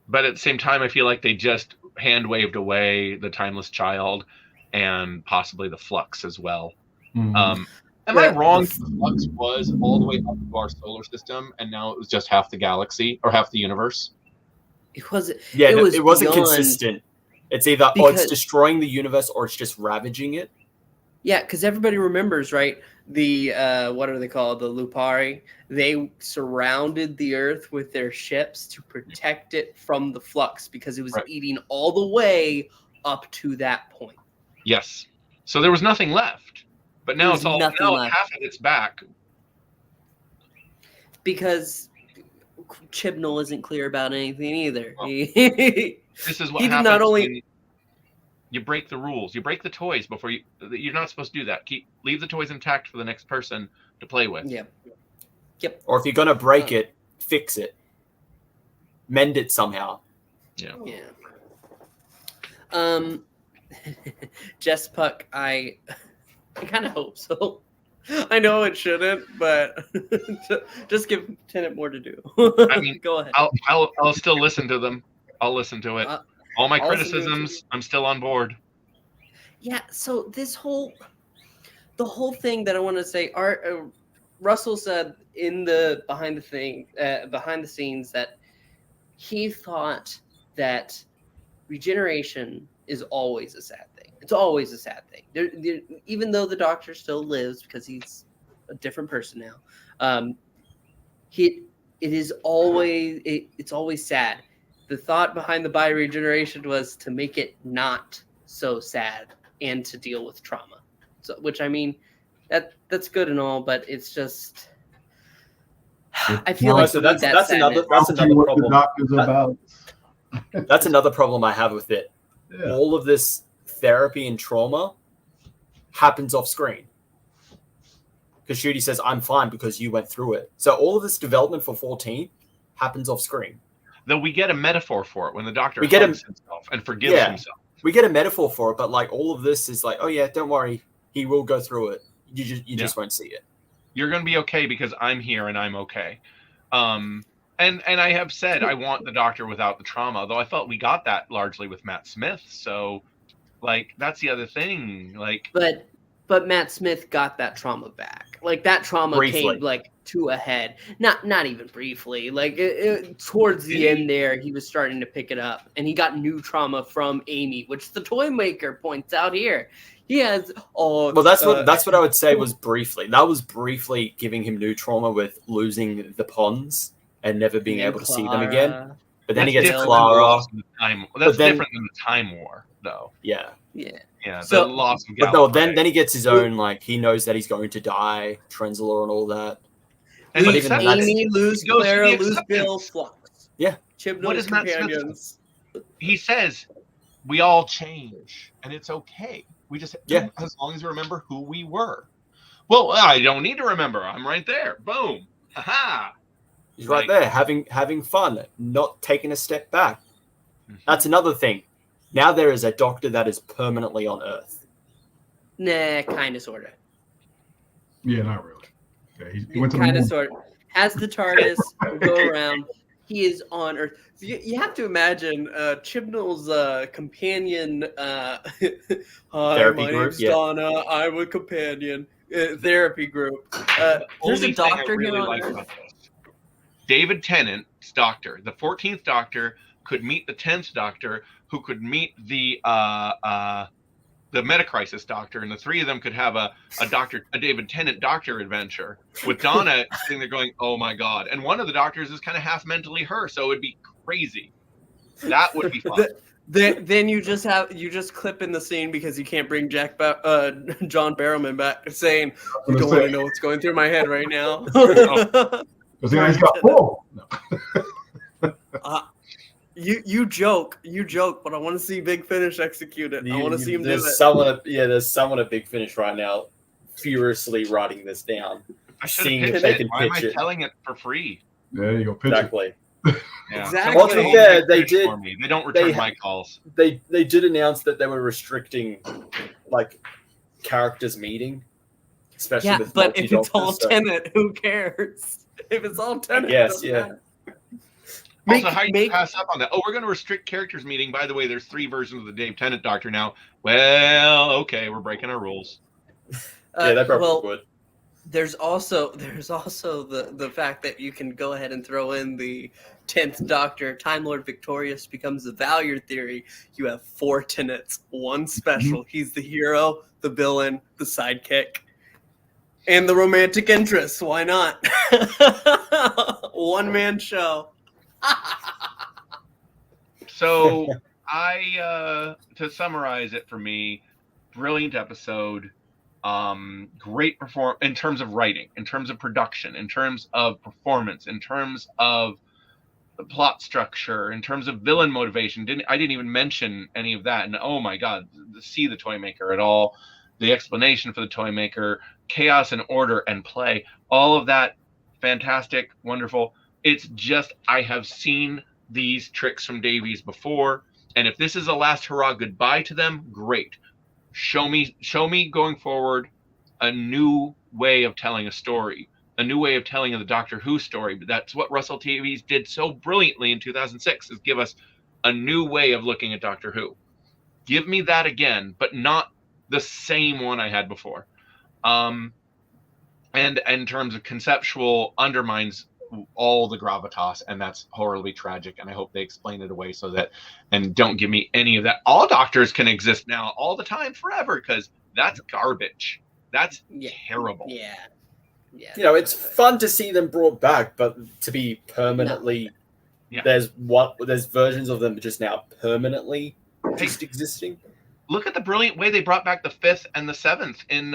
But at the same time, I feel like they just hand waved away the Timeless Child and possibly the Flux as well. Mhm. Am I wrong? The Flux was all the way up to our solar system, and now it was just half the galaxy or half the universe. It wasn't. Yeah, it it wasn't beyond, consistent. It's either it's destroying the universe or it's just ravaging it. Yeah, because everybody remembers, right? The what are they called? The Lupari. They surrounded the Earth with their ships to protect it from the Flux because it was eating all the way up to that point. Yes. So there was nothing left. But now it's all half of it's back. Because Chibnall isn't clear about anything either. Well, this is what happens. Not only you break the rules, you break the toys before you're not supposed to do that. Leave the toys intact for the next person to play with. Yep. Or if you're gonna break it, fix it, mend it somehow. Yeah. Jess Puck, I kind of hope so. I know it shouldn't, but just give Tennant more to do. I mean, go ahead. I'll still listen to them. I'll listen to it. All my criticisms, I'm still on board. Yeah. So the whole thing that I want to say, Russell said in the behind the scenes that he thought that regeneration is always a sad thing. It's always a sad thing. Even though the Doctor still lives because he's a different person now, it's always sad. The thought behind the bioregeneration was to make it not so sad and to deal with trauma. So, which I mean, that's good and all, but it's just I feel like so that's another problem. That's another problem I have with it. Yeah. All of this therapy and trauma happens off screen. Because Shooty says, I'm fine because you went through it. So all of this development for 14 happens off screen. Though we get a metaphor for it when the Doctor hugs himself and forgives himself. We get a metaphor for it, but like all of this is like, oh yeah, don't worry, he will go through it. You just won't see it. You're going to be okay because I'm here and I'm okay. And I have said I want the Doctor without the trauma, though I felt we got that largely with Matt Smith. So, like, that's the other thing. Like, but Matt Smith got that trauma back. Like that trauma came like to a head. Not even briefly. Like towards the end there, he was starting to pick it up, and he got new trauma from Amy, which the toy maker points out here. He has that's what I would say was briefly. That was briefly giving him new trauma with losing the Ponds and never being able to see them again. But then he gets Clara. That's different than the Time War, though. Yeah. Yeah. So, the loss of But no, then he gets his own, like, he knows that he's going to die, Trenzalore and all that. And Amy, lose Clara, lose Bill, Flux. Yeah. What is companions. He says, we all change, and it's okay. We just, as long as we remember who we were. Well, I don't need to remember. I'm right there. Boom. Ha-ha. He's right there, having fun, not taking a step back. That's another thing. Now there is a Doctor that is permanently on Earth. Nah, kind of, sort of. Yeah, not really. Yeah, he went to the Kind of, moon. sort of. Has the TARDIS go around. He is on Earth. You have to imagine Chibnall's companion. Hi, Therapy my group, name's yeah. Donna. I'm a companion. Therapy group. There's Only a doctor thing I really here on like Earth. about this. David Tennant's Doctor, the 14th Doctor, could meet the 10th Doctor, who could meet the Metacrisis Doctor, and the three of them could have a David Tennant Doctor adventure with Donna sitting there going, "Oh my god!" And one of the Doctors is kind of half mentally her, so it'd be crazy. That would be fun. Then you just clip in the scene because you can't bring John Barrowman back, saying you don't want to know what's going through my head right now. Because he's got four. No. You joke, but I want to see Big Finish execute it. I want to see him do it. There's someone at Big Finish right now furiously writing this down. I should Seeing have if pitched they it. can Why am I pitch it. telling it for free? There you go. Pitch it. Exactly. Yeah. Exactly. Well, to be fair, they did. For me. They don't return my calls. They did announce that they were restricting like characters meeting, especially with but if it's all multi-doctors, so- Tenet, who cares? If it's all Tenet, Yes, it doesn't yeah. matter. Also, how you pass up on that? Oh, we're going to restrict characters meeting. By the way, there's 3 versions of the Dave Tennant Doctor now. Well, okay, we're breaking our rules. Yeah, that probably would. There's also the fact that you can go ahead and throw in the 10th Doctor. Time Lord Victorious becomes the Valier theory. You have 4 Tenets, 1 special. He's the hero, the villain, the sidekick, and the romantic interest. Why not? One-man show. So to summarize it for me, brilliant episode, great perform in terms of writing, in terms of production, in terms of performance, in terms of the plot structure, in terms of villain motivation. I didn't even mention any of that. And oh my god, see the Toymaker at all, the explanation for the Toymaker, chaos and order and play, all of that, fantastic, wonderful. It's just, I have seen these tricks from Davies before, and if this is a last hurrah goodbye to them, great. Show me going forward a new way of telling a story, a new way of telling the Doctor Who story. But that's what Russell Davies did so brilliantly in 2006, is give us a new way of looking at Doctor Who. Give me that again, but not the same one I had before. And in terms of conceptual, undermines all the gravitas, and that's horribly tragic, and I hope they explain it away so that, and don't give me any of that. All Doctors can exist now all the time forever, because that's garbage. That's terrible. Yeah. You know, it's fun to see them brought back, but to be permanently, there's versions of them just now permanently just existing. Look at the brilliant way they brought back the 5th and the 7th in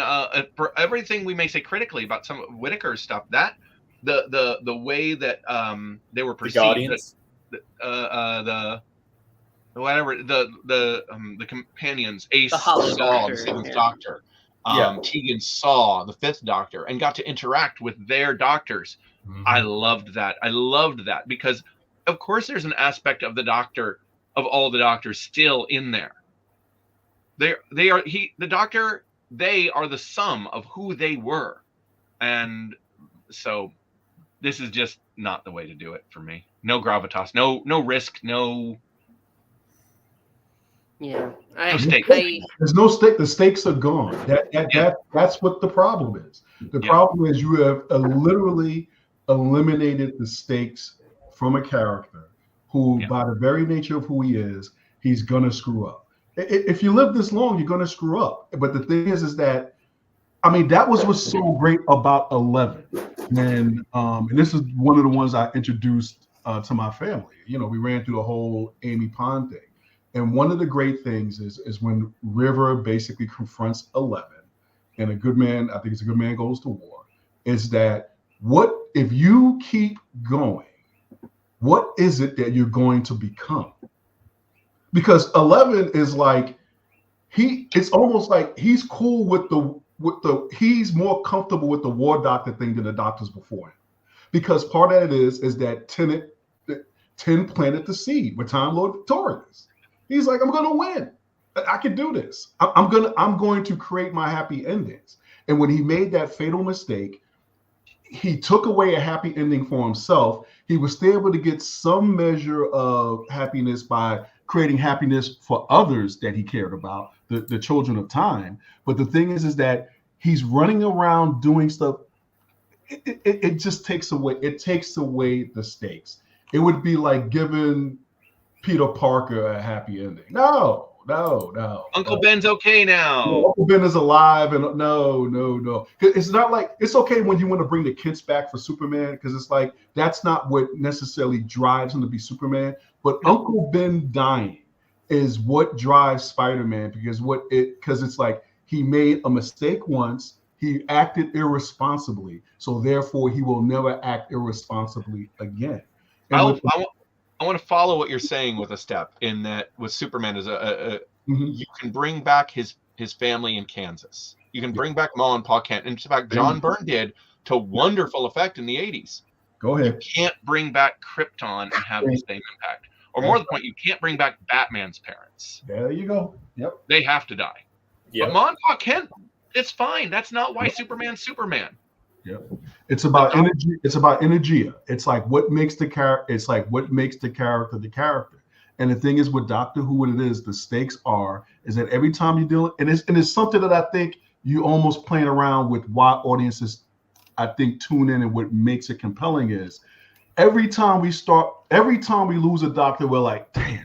for everything we may say critically about some of Whittaker's stuff. That the way that they were perceived, the companions, Ace saw the 7th Doctor, Tegan saw the 5th Doctor, and got to interact with their doctors. I loved that. Because of course there's an aspect of the Doctor, of all the Doctors, still in there. They are the sum of who they were, and so this is just not the way to do it for me. No gravitas, no risk, no. Yeah, stake. There's no stake. The stakes are gone. That's what the problem is. The problem is you have literally eliminated the stakes from a character who, by the very nature of who he is, he's gonna screw up. If you live this long, you're gonna screw up. But the thing is that, I mean, that was what's so great about 11, and this is one of the ones I introduced to my family. You know, we ran through the whole Amy Pond thing, and one of the great things is when River basically confronts 11, and a good man, I think it's a good man goes to war, is that what if you keep going? What is it that you're going to become? Because 11 is like it's almost like he's cool with he's more comfortable with the War Doctor thing than the Doctors before him. Because part of it is that Ten planted the seed with Time Lord Victorious. He's like, I'm going to win. I can do this. I'm going to create my happy endings. And when he made that fatal mistake, he took away a happy ending for himself. He was still able to get some measure of happiness by creating happiness for others that he cared about, the children of time. But the thing is that he's running around doing stuff. It just takes away. It takes away the stakes. It would be like giving Peter Parker a happy ending. No. Uncle Ben's okay now. No, Uncle Ben is alive, and no. It's not like it's okay when you want to bring the kids back for Superman, because it's like that's not what necessarily drives him to be Superman. But Uncle Ben dying is what drives Spider-Man, because it's like he made a mistake once, he acted irresponsibly, so therefore he will never act irresponsibly again. I want to follow what you're saying with a step in that with Superman is you can bring back his family in Kansas. You can bring back Ma and Pa Kent. In fact, John Byrne did to wonderful effect in the 80s. Go ahead. You can't bring back Krypton and have the same impact. Or more to the point, you can't bring back Batman's parents. There you go. Yep. They have to die. Yep. But Ma and Pa Kent, it's fine. That's not why Superman's Superman. Yeah, it's about energy. It's about energia. It's like what makes the character. It's like what makes the character the character. And the thing is with Doctor Who, what it is, the stakes is that every time you deal, and it's something that I think you almost playing around with why audiences, I think, tune in, and what makes it compelling is every time we lose a Doctor, we're like, damn,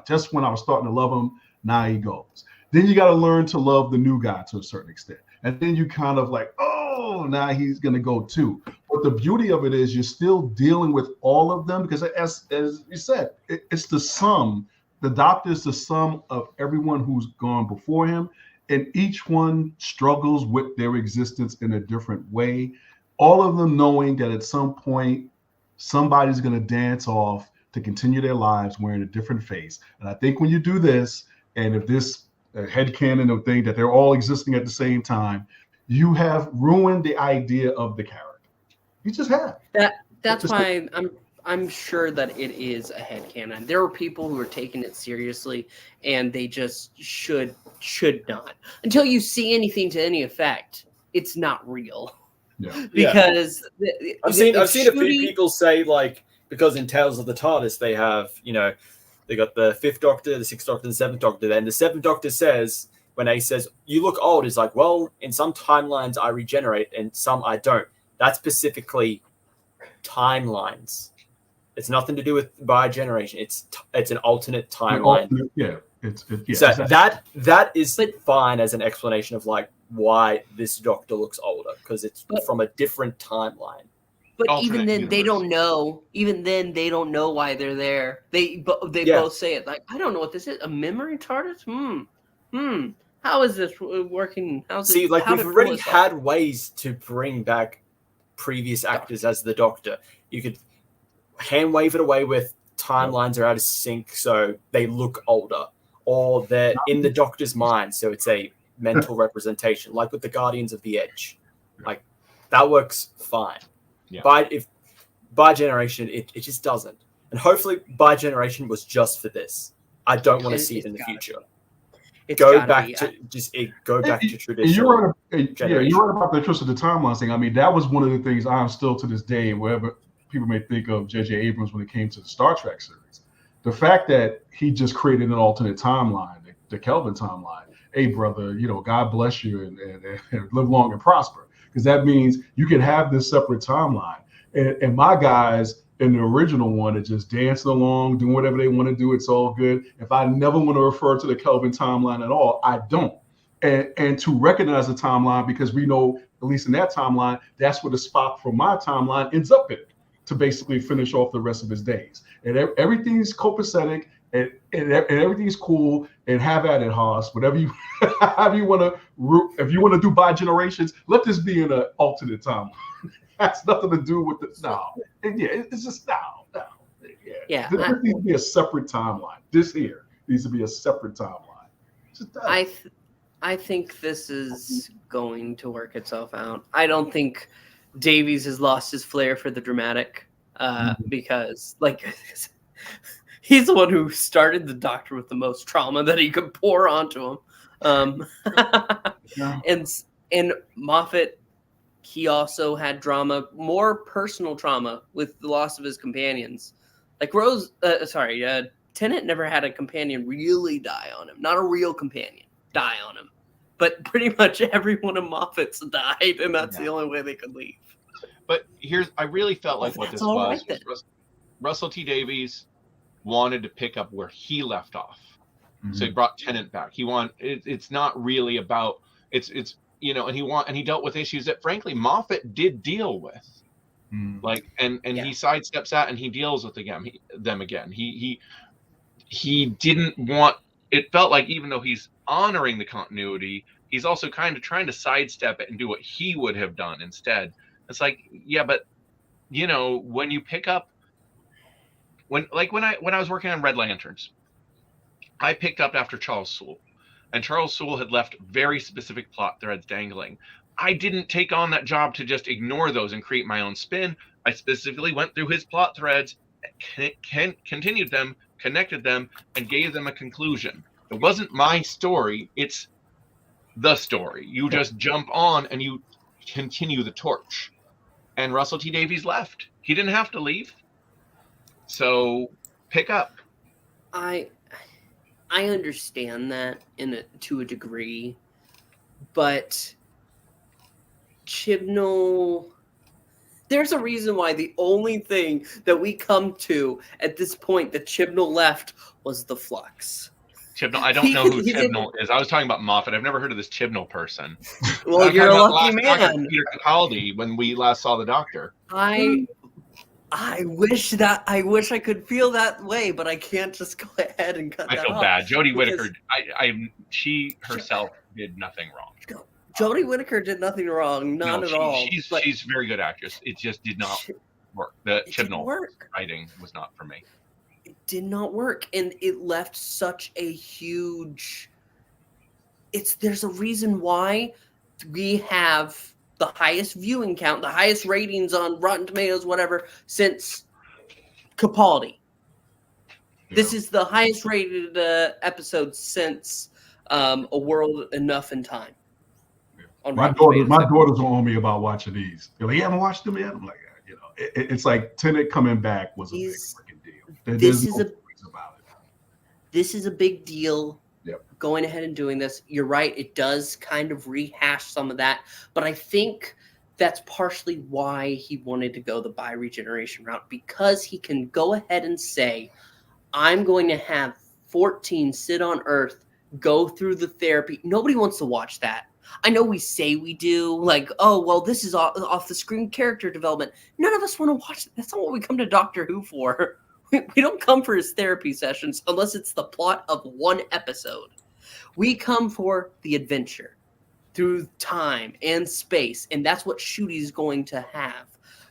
just when I was starting to love him, now he goes. Then you got to learn to love the new guy to a certain extent, and then you kind of like, oh, now he's going to go too. But the beauty of it is you're still dealing with all of them, because as you said, it's the sum. The Doctor is the sum of everyone who's gone before him, and each one struggles with their existence in a different way. All of them knowing that at some point somebody's going to dance off to continue their lives wearing a different face. And I think when you do this, and if this headcanon of thing that they're all existing at the same time, you have ruined the idea of the character. You just have. That's why I'm sure that it is a headcanon. There are people who are taking it seriously, and they just should not. Until you see anything to any effect, it's not real. Yeah. Because I've seen a few people say, like, because in Tales of the TARDIS they have, they got the 5th Doctor, the 6th Doctor, and the 7th Doctor. Then the 7th Doctor says, when Ace says, you look old, it's like, well, in some timelines I regenerate and some I don't. That's specifically timelines. It's nothing to do with biogeneration. It's an alternate timeline. So that is fine as an explanation of like why this Doctor looks older, because it's from a different timeline. But even then, they don't know. Even then, they don't know why they're there. They both say it like, I don't know what this is. A memory TARDIS? How is this working? We've already had ways to bring back previous actors as the Doctor. You could hand wave it away with timelines are out of sync, so they look older, or they're in the Doctor's mind, so it's a mental representation, like with the Guardians of the Edge. Like that works fine. Yeah. But if biogeneration, it just doesn't. And hopefully biogeneration was just for this. I don't want to see it in the future. Go back to traditional. You're right about the twist of the timeline thing. I mean, that was one of the things I'm still to this day, wherever people may think of J.J. Abrams when it came to the Star Trek series. The fact that he just created an alternate timeline, the Kelvin timeline. Hey, brother, God bless you and live long and prosper. Because that means you can have this separate timeline. And my guys in the original one are just dancing along, doing whatever they want to do. It's all good. If I never want to refer to the Kelvin timeline at all, I don't. And to recognize the timeline, because we know, at least in that timeline, that's where the spot from my timeline ends up in, to basically finish off the rest of his days. And everything's copacetic and everything's cool, and have at it, Haas. Whatever you, however you want to, if you want to do bi-generations, let this be in an alternate timeline. That's nothing to do with it's just no. Yeah. This needs to be a separate timeline. This here needs to be a separate timeline. I think this is going to work itself out. I don't think Davies has lost his flair for the dramatic, because He's the one who started the Doctor with the most trauma that he could pour onto him. Yeah. And Moffat, he also had drama, more personal trauma with the loss of his companions. Like Tennant never had a companion really die on him. Not a real companion die on him. But pretty much every one of Moffat's died, and that's the only way they could leave. But I really felt like what this was Russell T Davies wanted to pick up where he left off. Mm-hmm. So he brought Tennant back. It's not really about it's and he dealt with issues that frankly Moffat did deal with. Like and he sidesteps that and he deals with them again. He didn't want, it felt like even though he's honoring the continuity, he's also kind of trying to sidestep it and do what he would have done instead. It's like, yeah, but when you pick up when I was working on Red Lanterns, I picked up after Charles Soule, and Charles Soule had left very specific plot threads dangling. I didn't take on that job to just ignore those and create my own spin. I specifically went through his plot threads, continued them, connected them, and gave them a conclusion. It wasn't my story, it's the story. You just jump on and you continue the torch. And Russell T Davies left. He didn't have to leave. So pick up. I understand that to a degree, but Chibnall, there's a reason why the only thing that we come to at this point that Chibnall left was the Flux. Chibnall, I don't know who Chibnall is. I was talking about Moffat. I've never heard of this Chibnall person. Well, you're a lucky man. Peter Capaldi when we last saw the Doctor. I wish I could feel that way, but I can't just go ahead and cut that off. I feel bad. Jodie Whittaker, she herself did nothing wrong. Jodie Whittaker did nothing wrong, none at all. She's a very good actress. It just did not work. The Chibnall writing was not for me. It did not work, and it left such a huge. There's a reason why we have the highest viewing count, the highest ratings on Rotten Tomatoes, whatever, since Capaldi. Yeah. This is the highest rated episode since A World Enough in Time. Yeah. My daughters are on me about watching these. They're like, "You haven't watched them yet?" I'm like, it's like Tennant coming back was a big freaking deal. This is a big deal. Yep. Going ahead and doing this, you're right. It does kind of rehash some of that, but I think that's partially why he wanted to go the bi-regeneration route, because he can go ahead and say, I'm going to have 14 sit on Earth, go through the therapy. Nobody wants to watch that. I know we say we do, like, oh, well, this is off the screen character development. None of us want to watch that. That's not what we come to Doctor Who for. We don't come for his therapy sessions unless it's the plot of one episode. We come for the adventure through time and space, and that's what Shooty's going to have.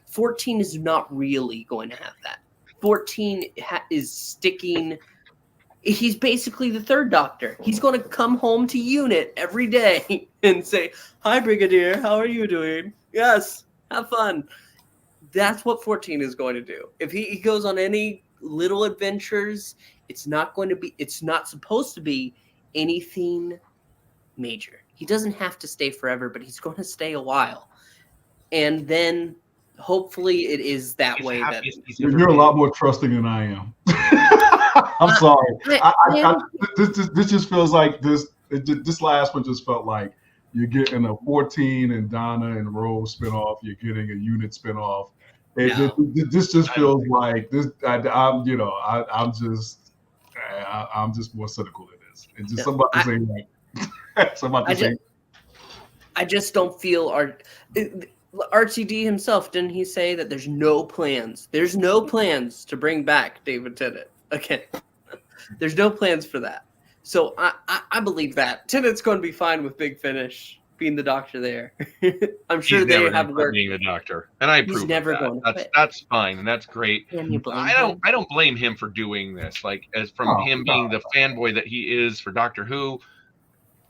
14 is not really going to have that. 14 is sticking. He's basically the third Doctor. He's going to come home to Unit every day and say, "Hi, Brigadier. How are you doing? Yes, have fun." That's what 14 is going to do. If he goes on any little adventures, it's not supposed to be anything major. He doesn't have to stay forever, but he's going to stay a while. And then hopefully it is that way. That you're a lot more trusting than I am. I'm sorry. This just feels like this last one just felt like you're getting a 14 and Donna and Rose spinoff. You're getting a Unit spinoff. This just feels like this. I'm just more cynical than this. It's just somebody saying like, I just don't feel RTD himself, didn't he say that there's no plans? There's no plans to bring back David Tennant again. There's no plans for that. So I believe that Tennant's going to be fine with Big Finish being the Doctor there. I'm sure they have worked being the Doctor, and I approve of that. That's fine, and that's great. I don't blame him for doing this. Like, as from him being the fanboy that he is for Doctor Who,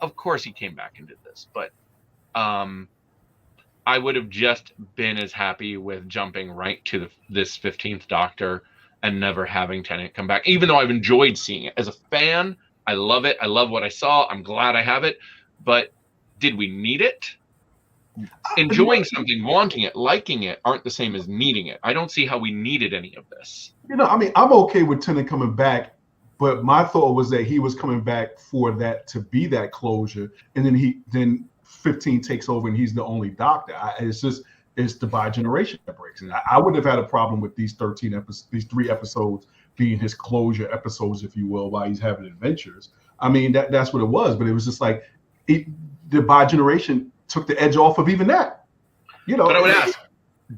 of course he came back and did this. But I would have just been as happy with jumping right to this 15th Doctor and never having Tennant come back, even though I've enjoyed seeing it. As a fan, I love it. I love what I saw. I'm glad I have it. But did we need it? Enjoying something, wanting it, liking it aren't the same as needing it. I don't see how we needed any of this. I mean, I'm okay with Tennant coming back, but my thought was that he was coming back for that to be that closure, and then 15 takes over and he's the only doctor. It's the bi-generation that breaks it. I wouldn't have had a problem with these 3 episodes being his closure episodes, if you will, while he's having adventures. I mean, that's what it was, but it was just like the bi-generation took the edge off of even that. But I would ask,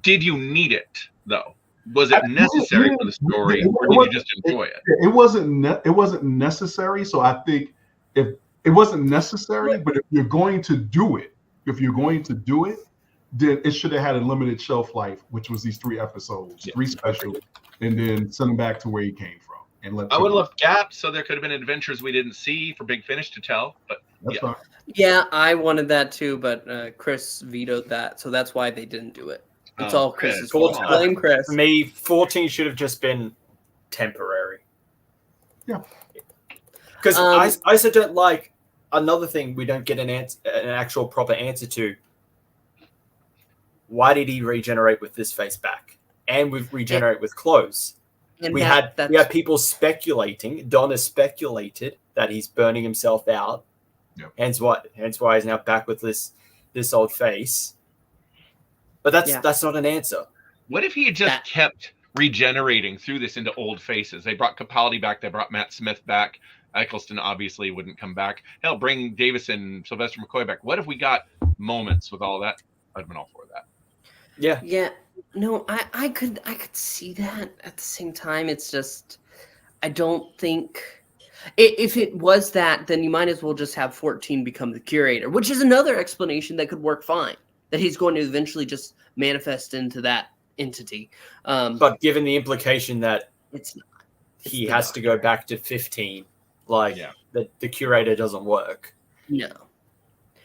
did you need it though? Was it necessary for the story, or did you just enjoy it? It wasn't necessary. So I think if it wasn't necessary, but if you're going to do it, then it should have had a limited shelf life, which was these 3 episodes, 3 specials, and then send him back to where he came from. And I would have left gaps so there could have been adventures we didn't see for Big Finish to tell. But that's fine. Yeah, I wanted that too, but Chris vetoed that, so that's why they didn't do it. It's all Chris's fault. Blame Chris. For me, 14 should have just been temporary. Yeah. Because I also don't like another thing we don't get an actual proper answer to. Why did he regenerate with this face back? And regenerate with clothes? And we had people speculating. Donna speculated that he's burning himself out. Yep. Hence why he's now back with this old face. But that's not an answer. What if he had just kept regenerating through this into old faces? They brought Capaldi back. They brought Matt Smith back. Eccleston obviously wouldn't come back. Hell, bring Davison, Sylvester McCoy back. What if we got moments with all that? I'd have been all for that. Yeah. Yeah. No, I could see that. At the same time, it's just I don't think if it was that, then you might as well just have 14 become the curator, which is another explanation that could work fine. That he's going to eventually just manifest into that entity. But given the implication that he has to go back to 15, the curator doesn't work. No.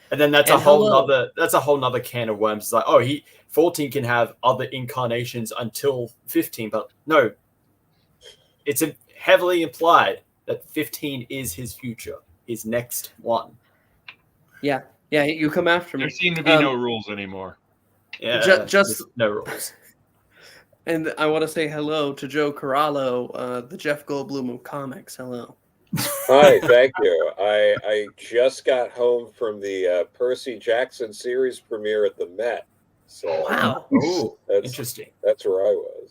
And then that's a whole nother can of worms. It's like, 14 can have other incarnations until 15, but no. It's heavily implied that 15 is his future, his next one. Yeah. Yeah, you come after me. There seem to be no rules anymore. Yeah, just no rules. And I want to say hello to Joe Corallo, the Jeff Goldblum of comics. Hello. Hi, thank you. I just got home from the Percy Jackson series premiere at the Met. So wow, that's interesting. That's where I was.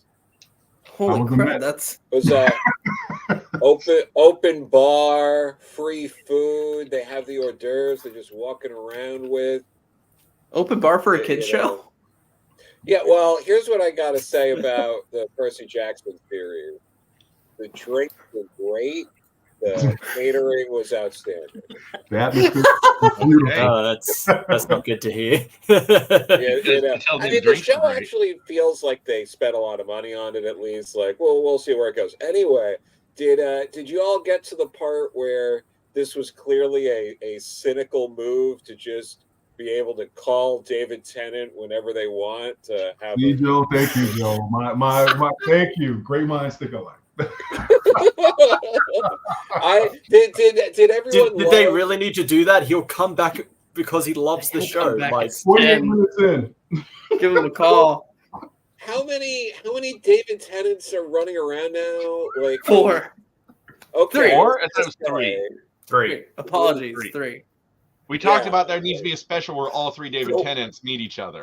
Holy crap! It was open bar, free food. They have the hors d'oeuvres. They're just walking around with. Open bar for a kids show. Yeah, well, here's what I got to say about the Percy Jackson series. The drinks were great. The catering was outstanding. The atmosphere was beautiful. Oh, that's not good to hear. I mean, the show actually feels like they spent a lot of money on it. At least, we'll see where it goes. Anyway, did you all get to the part where this was clearly a cynical move to just be able to call David Tennant whenever they want to have? Joe, thank you, Joe. My thank you. Great minds think alike. Did everyone? Did they really need to do that? He'll come back because he loves the show. 48 minutes in. Give him a call. How many David Tennants are running around now? 4. Okay. 4? I thought it was 3. Apologies, 3. We talked about there needs to be a special where all 3 David Tennants meet each other.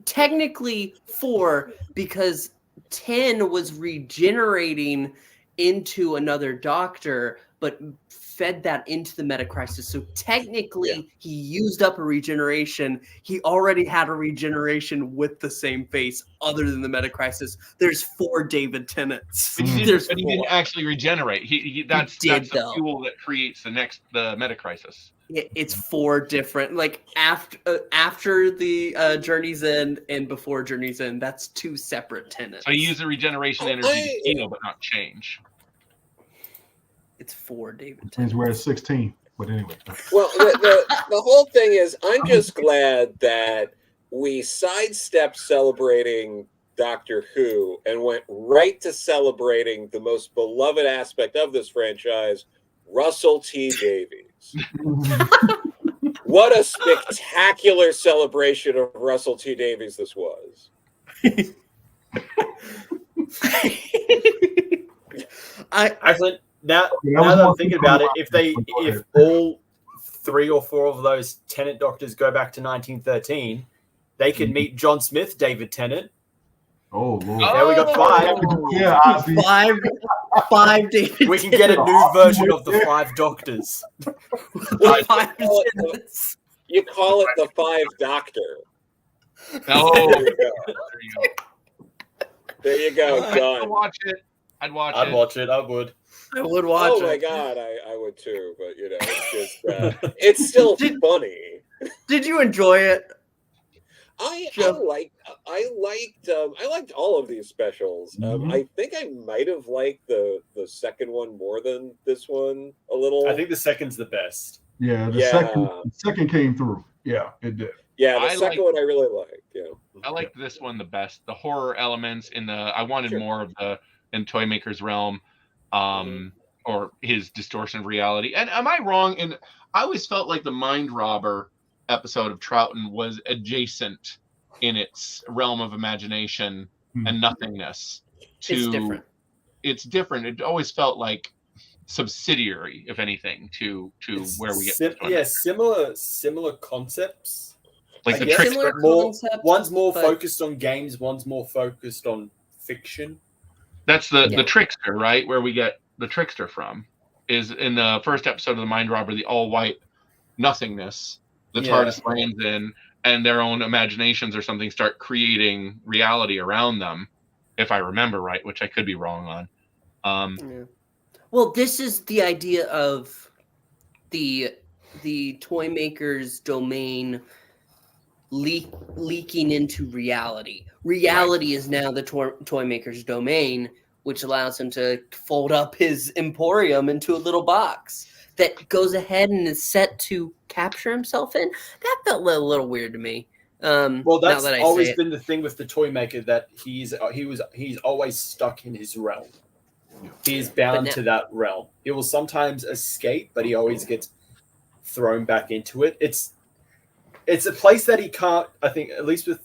Technically 4, because 10 was regenerating into another doctor, but fed that into the Metacrisis. So technically, he used up a regeneration. He already had a regeneration with the same face, other than the Metacrisis. There's 4 David Tennants. But he didn't actually regenerate. That's the fuel that creates the Metacrisis. It's 4 different, after the Journey's End and before Journey's End. That's 2 separate tenants. So you use the regeneration energy to heal, but not change. It's 4 David Tennants. We're at 16, but anyway. Well, the whole thing is, I'm just glad that we sidestepped celebrating Doctor Who and went right to celebrating the most beloved aspect of this franchise, Russell T Davies. What a spectacular celebration of Russell T Davies this was. Actually, now that I'm thinking about it, if all 3 or 4 of those Tennant Doctors go back to 1913, they could meet John Smith, David Tennant. Oh, Lord. There we got 5. Yeah, five David. We can get a new version of the 5 Doctors. You call it the 5 Doctor. Oh, there you go. Done. I'd watch it. I'd watch it. I would. I would watch it. Oh my god, I would too. But you know, it's just it's still funny. Did you enjoy it? I liked all of these specials. I think I might have liked the second one more than this one a little. I think the second's the best. Yeah, the second came through. Yeah, it did. Yeah, the second one I really liked. Yeah, I liked this one the best. The horror elements I wanted more of the in Toymaker's realm, or his distortion of reality. And am I wrong? And I always felt like the Mind Robber episode of Troughton was adjacent in its realm of imagination and nothingness. It's different. It's different. It always felt like subsidiary, if anything, to where we get. Similar concepts. Like the trickster. One's more focused on games. One's more focused on fiction. That's the trickster, right? Where we get the trickster from is in the first episode of the Mind Robber, the all-white nothingness. The TARDIS lands in, and their own imaginations or something start creating reality around them, if I remember right, which I could be wrong on. Well, this is the idea of the Toymaker's domain leaking into reality. Reality is now the Toymaker's domain, which allows him to fold up his emporium into a little box that goes ahead and is set to capture himself in. That felt a little weird to me. Well, that's always been the thing with the Toymaker, that he's always stuck in his realm. He's bound to that realm. He will sometimes escape, but he always gets thrown back into it. It's a place that he can't. I think at least with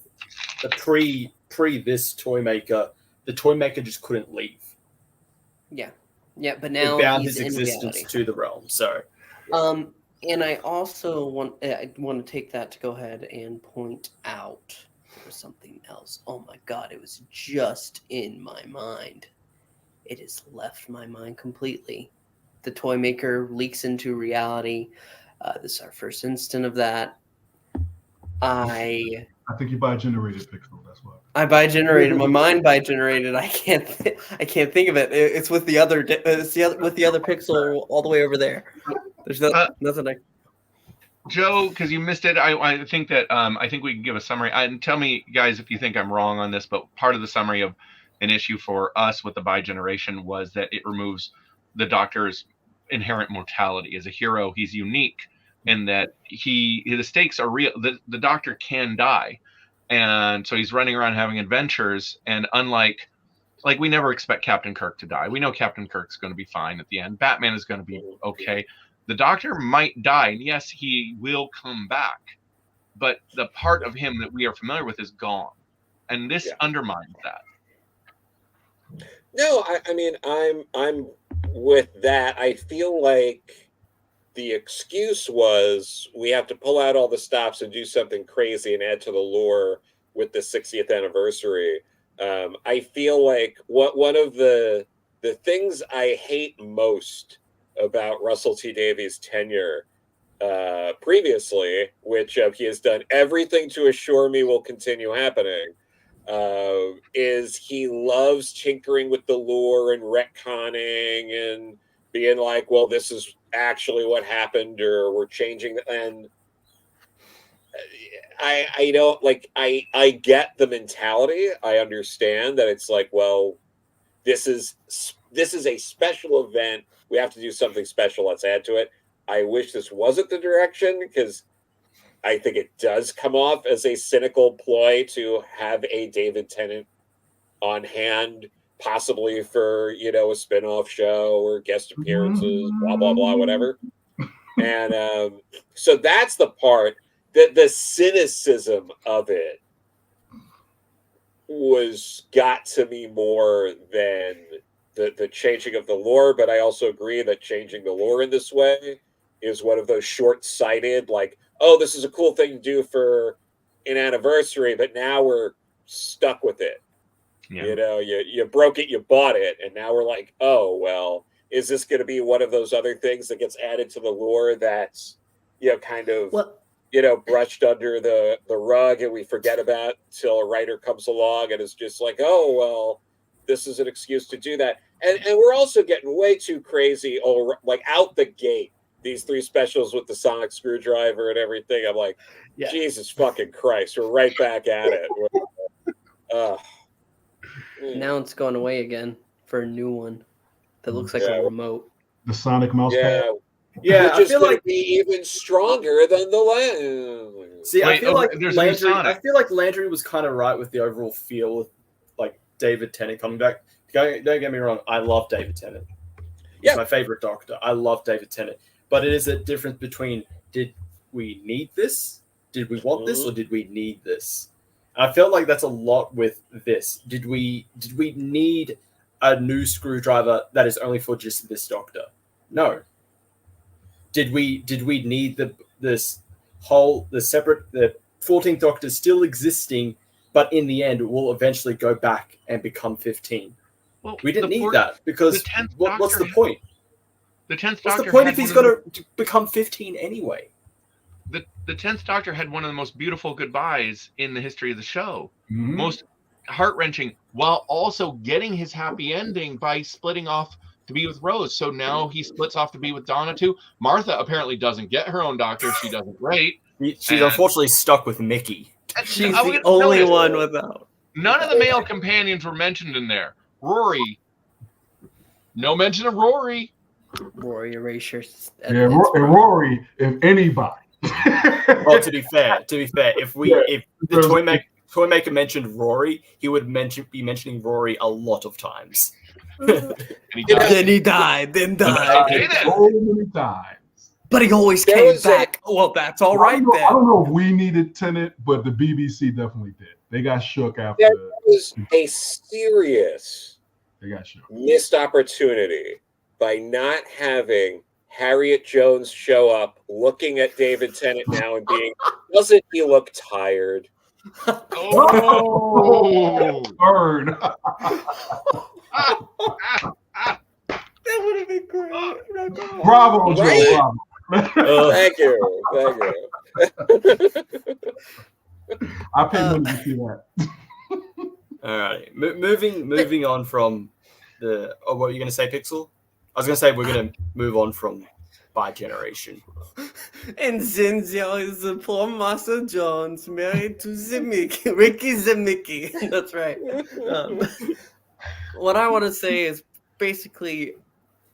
the pre this Toymaker, the Toymaker just couldn't leave. Yeah, but now it bound he's his existence reality. to the realm. So, and I also want to take that to go ahead and point out there was something else. Oh my god, it was just in my mind. It has left my mind completely. The Toymaker leaks into reality. This is our first instant of that. I think you bi-generated Pixel. That's why. I bi-generated. My mind bi-generated. I can't think of it. It's with the other. With the other Pixel all the way over there. There's nothing. Joe, because you missed it, I think that I think we can give a summary. And tell me, guys, if you think I'm wrong on this. But part of the summary of an issue for us with the bi-generation was that it removes the Doctor's inherent mortality. As a hero, he's unique in that the stakes are real. The Doctor can die, and so he's running around having adventures. And unlike, we never expect Captain Kirk to die. We know Captain Kirk's going to be fine at the end. Batman is going to be okay. The Doctor might die, and yes, he will come back, but the part of him that we are familiar with is gone, and this undermines that. No, I mean, I'm with that. I feel like the excuse was we have to pull out all the stops and do something crazy and add to the lore with the 60th anniversary. I feel like one of the things I hate most about Russell T Davies' tenure previously, which he has done everything to assure me will continue happening, is he loves tinkering with the lore and retconning and being like, well, this is actually what happened, or we're changing. And I don't like, I get the mentality. I understand that it's like, well, this is a special event. We have to do something special. Let's add to it. I wish this wasn't the direction, because I think it does come off as a cynical ploy to have a David Tennant on hand, possibly for, you know, a spin-off show or guest appearances, blah, blah, blah, whatever. And so that's the part that the cynicism of it got to me more than the changing of the lore. But I also agree that changing the lore in this way is one of those short-sighted, like, oh, this is a cool thing to do for an anniversary, but now we're stuck with it. Yeah. You know, you broke it, you bought it, and now we're like, oh, well, is this going to be one of those other things that gets added to the lore that's, you know, kind of, you know, brushed under the rug and we forget about till a writer comes along and is just like, oh, well, this is an excuse to do that. And we're also getting way too crazy, like out the gate, these 3 specials with the sonic screwdriver and everything. I'm like, Jesus fucking Christ, we're right back at it. Now it's going away again for a new one that looks like a remote. The Sonic mouse pad. Yeah, which is going to be even stronger than the last. See, I feel like Landry was kind of right with the overall feel of like David Tennant coming back. Don't get me wrong, I love David Tennant. He's my favorite Doctor. I love David Tennant. But it is a difference between, did we need this? Did we want this, or did we need this? And I felt like that's a lot with this. Did we need a new screwdriver that is only for just this Doctor? No. Did we need the 14th Doctor still existing, but in the end will eventually go back and become 15? Well, we didn't need that because what's the point? The 10th Doctor. What's the point if he's going to become 15 anyway? The 10th Doctor had one of the most beautiful goodbyes in the history of the show. Mm-hmm. Most heart-wrenching, while also getting his happy ending by splitting off to be with Rose. So now he splits off to be with Donna too. Martha apparently doesn't get her own Doctor. She doesn't great. She's unfortunately stuck with Mickey. She's the only one without. None of the male companions were mentioned in there. Rory. No mention of Rory. Rory erasure. Yeah, Rory, if anybody. Well, to be fair, if the toy maker mentioned Rory, he would be mentioning Rory a lot of times. Then he died. So many times. But he always came back. Well, that's all right then. I don't know if we needed Tenet, but the BBC definitely did. They got shook after. That was a serious missed opportunity by not having Harriet Jones show up, looking at David Tennant now and being, doesn't he look tired? Oh, burn. That would have been great. Bravo, Joe. Right? Bravo. Thank you. I paid money to see that. All right. Moving on from the... Oh, what were you going to say, Pixel? I was going to say we're going to move on from by generation. And Zinzio is the poor Master Jones married to Zimmick. Ricky Zimmicky. That's right. What I want to say is basically,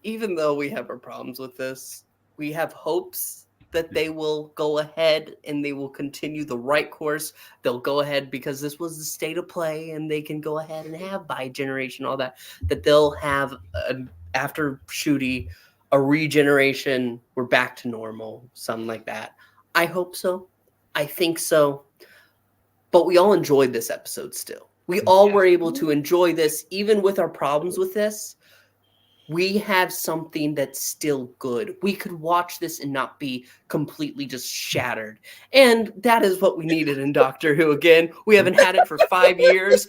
even though we have our problems with this, we have hopes that they will go ahead and they will continue the right course. They'll go ahead because this was the state of play and they can go ahead and have bi-generation, all that they'll have after Shooty, a regeneration, we're back to normal, something like that. I hope so. I think so. But we all enjoyed this episode still. We all were able to enjoy this, even with our problems with this. We have something that's still good. We could watch this and not be completely just shattered. And that is what we needed in Doctor Who. Again, we haven't had it for 5 years.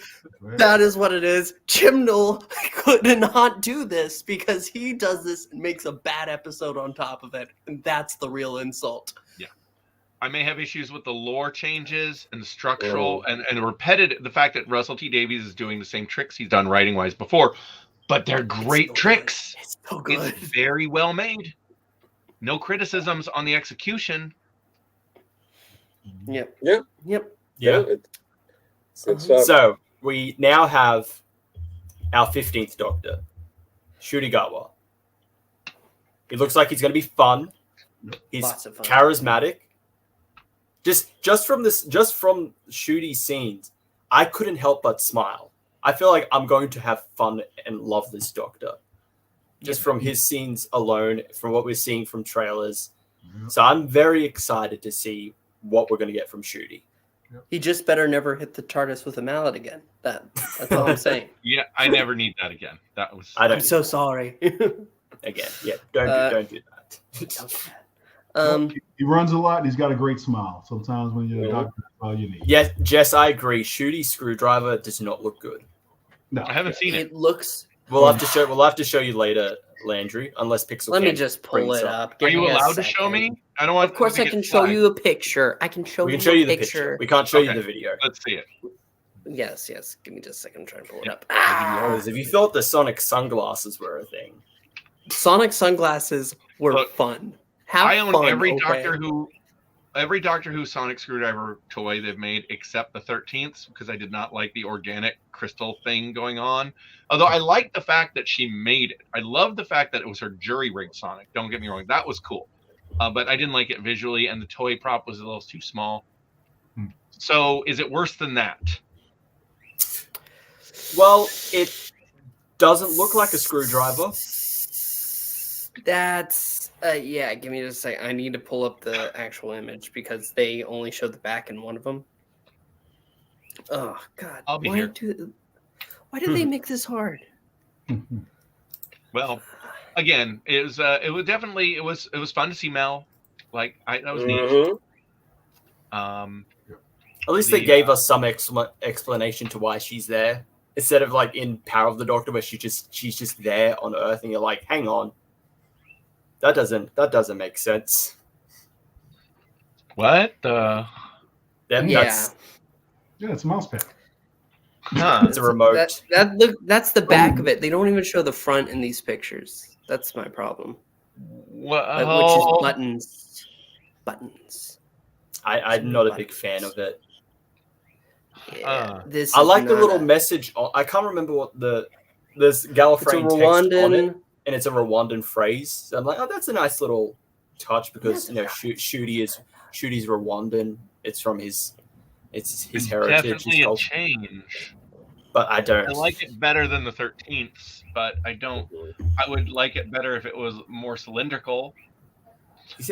That is what it is. Chibnall could not do this because he does this and makes a bad episode on top of it. And that's the real insult. Yeah. I may have issues with the lore changes and the structural and repetitive. The fact that Russell T Davies is doing the same tricks he's done writing-wise before. But they're great tricks. It's so good. It's very well made. No criticisms on the execution. Yep. So we now have our 15th Doctor, Shurigawa. He looks like he's going to be fun. He's charismatic. Just from Shooty scenes, I couldn't help but smile. I feel like I'm going to have fun and love this Doctor. Just from his scenes alone, from what we're seeing from trailers. So I'm very excited to see what we're going to get from Shooty. He just better never hit the TARDIS with a mallet again. That's all I'm saying. Yeah, I never need that again. That was. I'm so sorry. Again, yeah, don't do that. He runs a lot and he's got a great smile. Sometimes when you're a doctor, that's all you need. Yes, Jess, I agree. Shooty's screwdriver does not look good. No, I haven't seen it. It looks. We'll have to show you later, Landry. Unless Pixel. Let me just pull it up. Are you allowed to show me? I don't want. Of course, I can show you a picture. I can show you. We can show you the picture. We can't show you the video. Let's see it. Yes. Give me just a second. I'm trying to pull it up. If you thought the Sonic sunglasses were a thing, Sonic sunglasses were fun. I own every Doctor Who Sonic screwdriver toy they've made except the 13th because I did not like the organic crystal thing going on. Although I like the fact that she made it. I love the fact that it was her jury rigged Sonic. Don't get me wrong, that was cool. But I didn't like it visually, and the toy prop was a little too small. So is it worse than that? Well, it doesn't look like a screwdriver. That's yeah. Give me just a second. I need to pull up the actual image because they only showed the back in one of them. Oh God! I'll be here. Why did they make this hard? Well, again, it was fun to see Mel. Like that was neat. At least they gave us some explanation to why she's there instead of like in Power of the Doctor where she's just there on Earth and you're like, hang on, that doesn't make sense. What? Yeah, it's a mouse pad. Huh. It's a remote. That's the back of it. They don't even show the front in these pictures. That's my problem. Well, which is buttons. I'm not a big fan of it. Yeah, I like the little message. I can't remember what there's Gallifreyan text on it, and it's a Rwandan phrase. So I'm like, oh, that's a nice little touch because Shooty's Rwandan. It's from his heritage. Definitely a change. But I don't. I like it better than the 13th, but I don't. I would like it better if it was more cylindrical. It's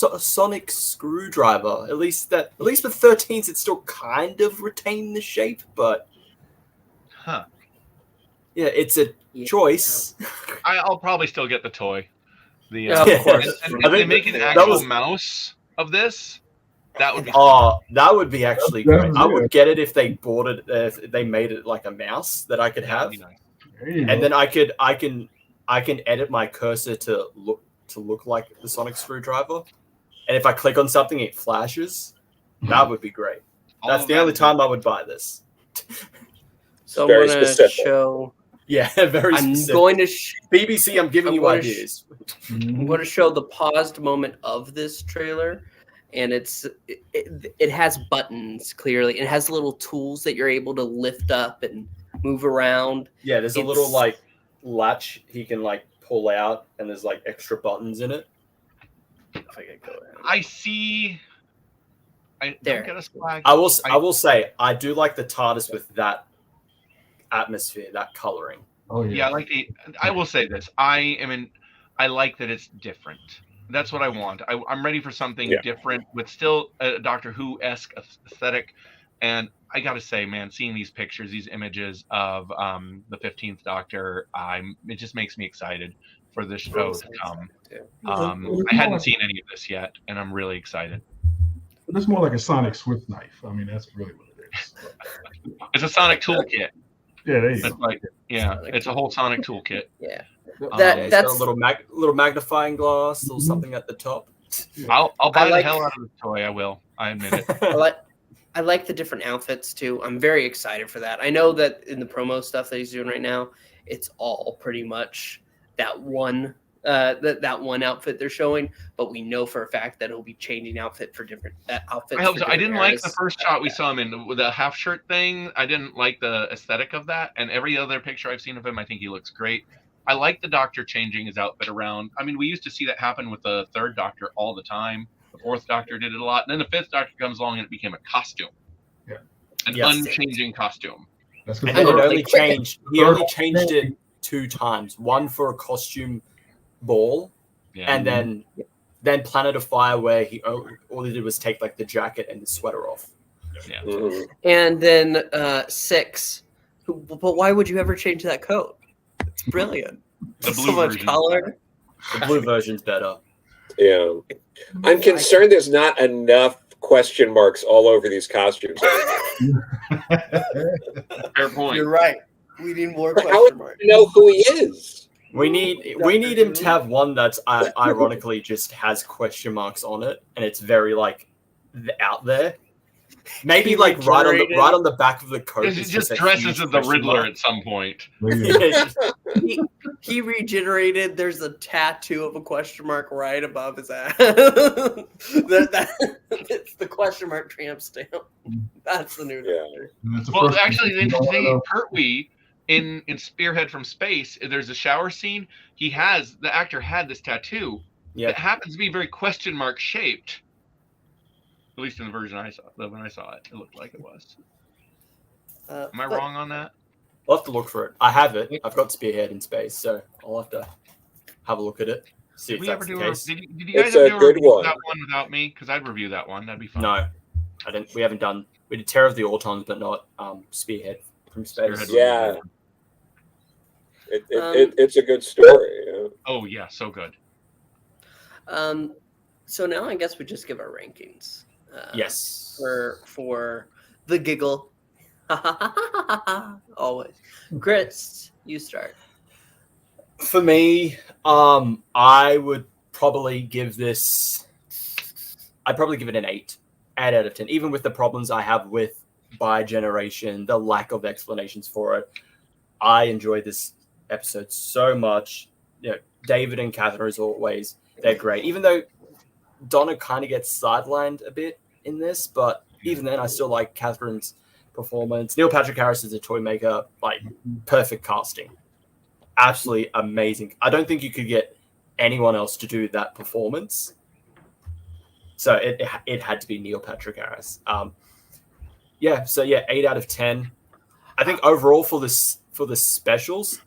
a sonic screwdriver. At least with 13s, it still kind of retained the shape, but yeah, it's a choice. I'll probably still get the toy. Of course. And if they make an actual mouse of this, that would be. That would be actually great. I would get it if they bought it. If they made it like a mouse that I could have, nice. And then I can edit my cursor to look like the sonic screwdriver, and if I click on something, it flashes. That would be great. That's the only time I would buy this. So I'm going to show. Yeah, very specific. I'm going to BBC. I'm giving you ideas. I'm going to show the paused moment of this trailer, and it has buttons clearly. It has little tools that you're able to lift up and move around. Yeah, there's a little like latch he can like pull out, and there's like extra buttons in it. If I could go ahead. I see. There. Don't get us flagged. I will say I do like the TARDIS with that atmosphere, that coloring. Oh yeah. Yeah, I will say this. I like that it's different. That's what I want. I'm ready for something different with still a Doctor Who-esque aesthetic. And I got to say, man, seeing these pictures, these images of the 15th Doctor, it just makes me excited for this show to come. I hadn't seen any of this yet, and I'm really excited. But it's more like a sonic Swift knife. I mean, that's really what it is. It's a sonic toolkit. Yeah, there you go. It's a whole sonic toolkit. Yeah. That's got a little magnifying glass, little something at the top. I'll buy the hell out of the toy. I will. I admit it. I like the different outfits too. I'm very excited for that. I know that in the promo stuff that he's doing right now, it's all pretty much that one that one outfit they're showing, but we know for a fact that he'll be changing outfit for different outfits. I hope so. I didn't like the first shot we saw him in with the half shirt thing. I didn't like the aesthetic of that, and every other picture I've seen of him, I think he looks great. I like the Doctor changing his outfit around. I mean, we used to see that happen with the third Doctor all the time. The fourth Doctor did it a lot, and then the fifth Doctor comes along and it became a costume, an unchanging costume. That's And because then it They only quit it. changed. He only changed it 2 times. One for a costume ball, Yeah. and then Planet of Fire, where all he did was take like the jacket and the sweater off. Yeah. Mhm. And then 6. But why would you ever change that coat? It's brilliant. The So blue much version. color. The blue version's better. Yeah. I'm concerned there's not enough question marks all over these costumes. Fair point. You're right. We need more How question would marks. you know who he is? We need him to have one that's ironically just has question marks on it, and it's very like out there. Maybe He like right regenerated. on the back of the coat. He is just a dresses huge as the question Riddler mark. at some point. Yeah, just- He regenerated. There's a tattoo of a question mark right above his ass. It's the question mark tramp stamp. That's the new doctor. Well, actually, the interesting Pertwee in Spearhead from Space, there's a shower scene. The actor had this tattoo. yeah. It happens to be very question mark shaped. At least in the version I saw. When I saw it, it looked like it was. Am I wrong on that? I'll have to look for it. I have it. I've got Spearhead in Space, so I'll have to have a look at it. See if Did we ever that's the do case. did you guys It's ever a do a good review one. of that one without me? Because I'd review that one. That'd be fun. No, I didn't. We haven't done. We did Terror of the Autons, but not Spearhead from Space. Spearhead. Yeah. It's a good story. Yeah. Oh yeah, so good. So now I guess we just give our rankings. Yes. For the Giggle. Always. Chris, you start. For me, I would probably give this. I'd probably give it an 8 out of 10, even with the problems I have with bi-generation, the lack of explanations for it. I enjoy this episode so much. You know, David and Catherine, as always, they're great. Even though Donna kind of gets sidelined a bit in this, but even then, I still like Catherine's performance. Neil Patrick Harris is a toy maker, like perfect casting, absolutely amazing. I don't think you could get anyone else to do that performance. So it had to be Neil Patrick Harris. 8 out of 10. I think overall for the specials,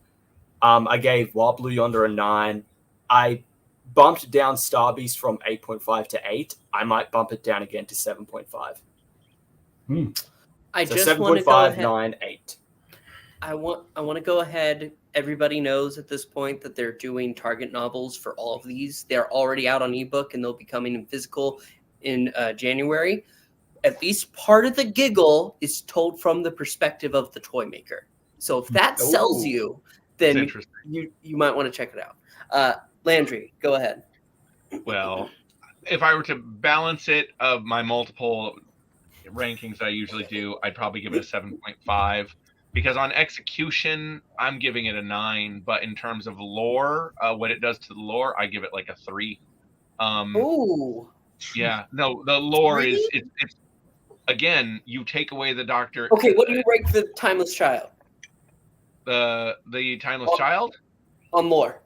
I gave Wild Blue Yonder a 9. I bumped down Star Beast from 8.5 to 8. I might bump it down again to 7.5. I So just want to go 7.5, ahead. 9, 8. I want to go ahead. Everybody knows at this point that they're doing target novels for all of these. They're already out on ebook and they'll be coming in physical in January. At least part of the Giggle is told from the perspective of the toy maker. So if that sells you, then you might want to check it out. Landry, go ahead. Well, if I were to balance it of my multiple rankings I usually do, I'd probably give it a 7.5. Because on execution, I'm giving it a 9, but in terms of lore, what it does to the lore, I give it like a 3. Ooh. Yeah, no, the lore 3? is it's again, you take away the Doctor. Okay, what do you rank the Timeless Child? The Timeless Child? On lore.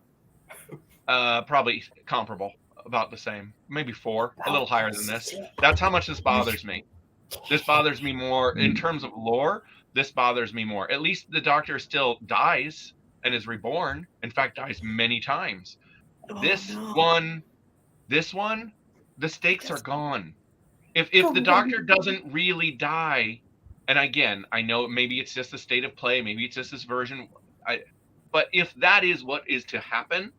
Probably comparable, about the same, maybe 4, a little higher than this. That's how much this bothers me. This bothers me more in terms of lore. This bothers me more. At least the Doctor still dies and is reborn. In fact, dies many times. This one, the stakes are gone. If the Doctor doesn't really die, and again, I know maybe it's just the state of play, maybe it's just this version, but if that is what is to happen,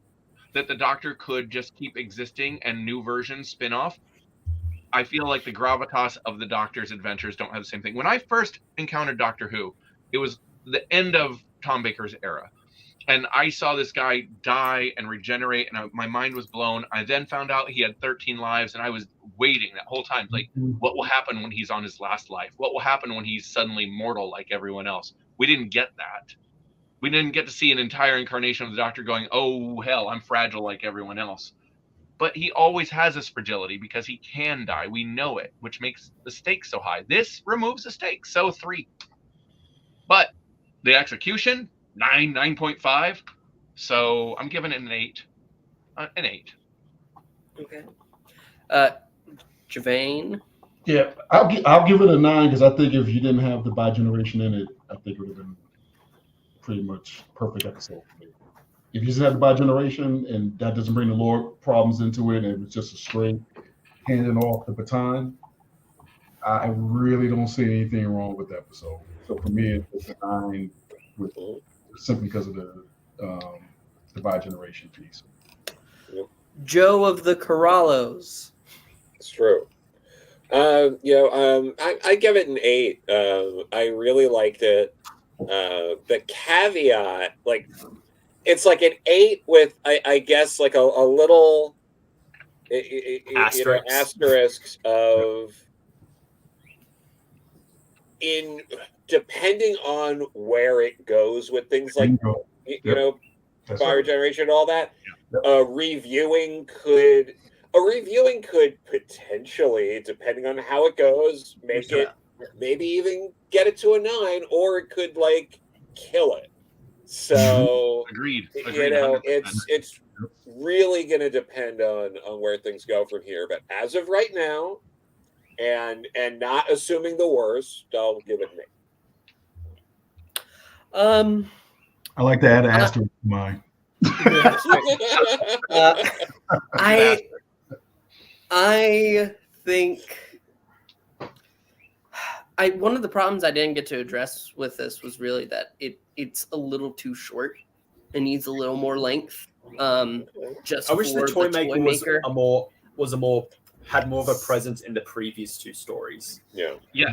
that the Doctor could just keep existing and new versions spin off, I feel like the gravitas of the Doctor's adventures don't have the same thing. When I first encountered Doctor Who, it was the end of Tom Baker's era. And I saw this guy die and regenerate, and my mind was blown. I then found out he had 13 lives, and I was waiting that whole time. Like, what will happen when he's on his last life? What will happen when he's suddenly mortal like everyone else? We didn't get that. We didn't get to see an entire incarnation of the Doctor going, oh, hell, I'm fragile like everyone else. But he always has this fragility because he can die. We know it, which makes the stakes so high. This removes the stakes, so 3. But the execution, 9.5. So I'm giving it an 8. An 8. Okay. Javane? Yeah, I'll give it a 9 because I think if you didn't have the bi-generation in it, I think it would have been pretty much perfect episode for me. If you just had the bi-generation and that doesn't bring the lore problems into it, and it was just a straight handing off the baton, I really don't see anything wrong with the episode. So for me, it's a 9 with simply because of the bi-generation piece. Joe of the Corrallos. It's true. I give it an 8. I really liked it. The caveat, like, it's like an 8 with, I guess, like a little asterisks of depending on where it goes with things like fire generation and all that. Reviewing could potentially, depending on how it goes, make it maybe even get it to a 9, or it could like kill it. So agreed. It's really going to depend on where things go from here. But as of right now, and not assuming the worst, I'll give it an 8. I like to add an asterisk to mine. I think one of the problems I didn't get to address with this was really that it's a little too short. It needs a little more length. Just I wish the toy maker had more of a presence in the previous 2 stories. Yes. Yeah,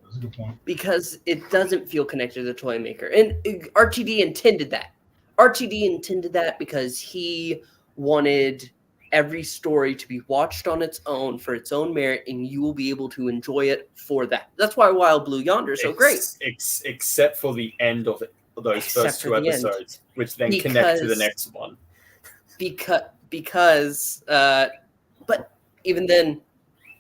that's a good point. Because it doesn't feel connected to the toy maker, and RTD intended that. RTD intended that because he wanted every story to be watched on its own for its own merit, and you will be able to enjoy it for that. That's why Wild Blue Yonder is so great. Except for the end of those first 2 episodes, which then connect to the next one. But even then,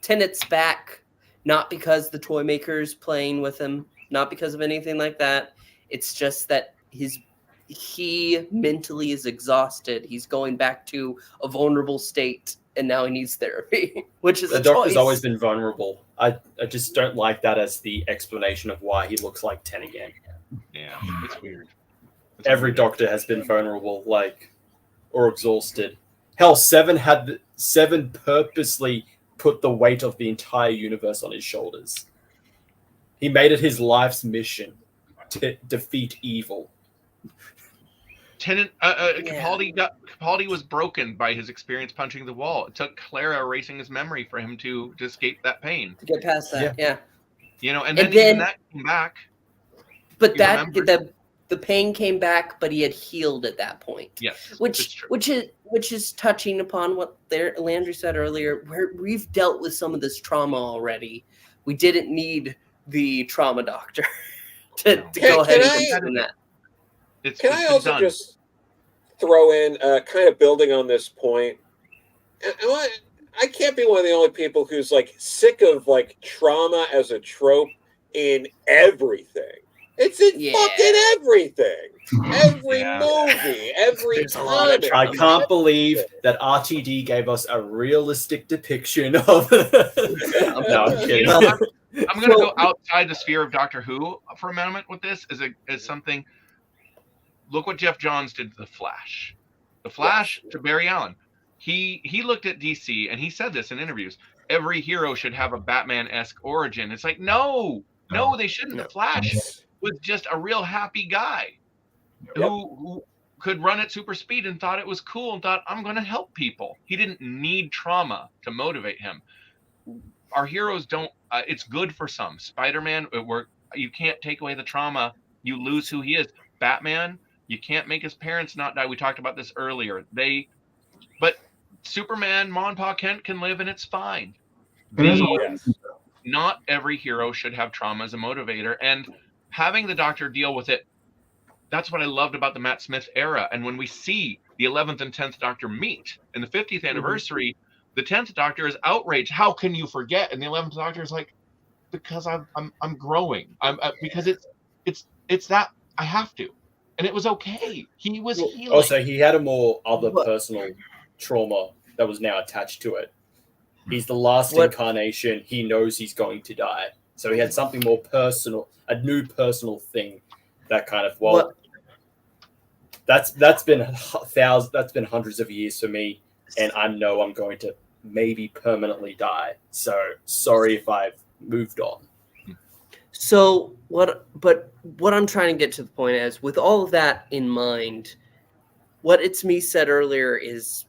Tennant's back, not because the toy maker's playing with him, not because of anything like that. It's just that he mentally is exhausted. He's going back to a vulnerable state, and now he needs therapy, which is the Doctor's always been vulnerable. I just don't like that as the explanation of why he looks like 10 again. Yeah, it's weird. Every Doctor has been vulnerable, or exhausted. Hell, Seven purposely put the weight of the entire universe on his shoulders. He made it his life's mission to defeat evil. Capaldi was broken by his experience punching the wall. It took Clara erasing his memory for him to escape that pain. To get past that, yeah. And then even that came back. But the pain came back, but he had healed at that point. Yes, which is touching upon what Landry said earlier, where we've dealt with some of this trauma already. We didn't need the trauma doctor to go ahead and do that. Can I also just throw in, kind of building on this point? I can't be one of the only people who's like sick of like trauma as a trope in everything. It's in fucking everything. Every movie, every comic. I can't believe that RTD gave us a realistic depiction of. No, I'm kidding. I'm going to go outside the sphere of Doctor Who for a moment with this as something. Look what Jeff Johns did to The Flash. The Flash to Barry Allen. He looked at DC and he said this in interviews. Every hero should have a Batman-esque origin. It's like, no, they shouldn't. The Flash was just a real happy guy who could run at super speed and thought it was cool and thought, I'm going to help people. He didn't need trauma to motivate him. Our heroes don't. It's good for some. Spider-Man, you can't take away the trauma. You lose who he is. Batman, you can't make his parents not die. We talked about this earlier. But Superman, Ma and Pa Kent can live and it's fine. Not every hero should have trauma as a motivator. And having the Doctor deal with it, that's what I loved about the Matt Smith era. And when we see the 11th and 10th Doctor meet in the 50th anniversary, the 10th Doctor is outraged. How can you forget? And the 11th Doctor is like, because I'm growing. Because it's that I have to. And it was okay. He was healing. Also, he had a more other personal trauma that was now attached to it. He's the last incarnation. He knows he's going to die. So he had something more personal, a new personal thing that kind of that's been hundreds of years for me, and I know I'm going to maybe permanently die. So sorry if I've moved on. So what I'm trying to get to the point is, with all of that in mind, what It's Me said earlier is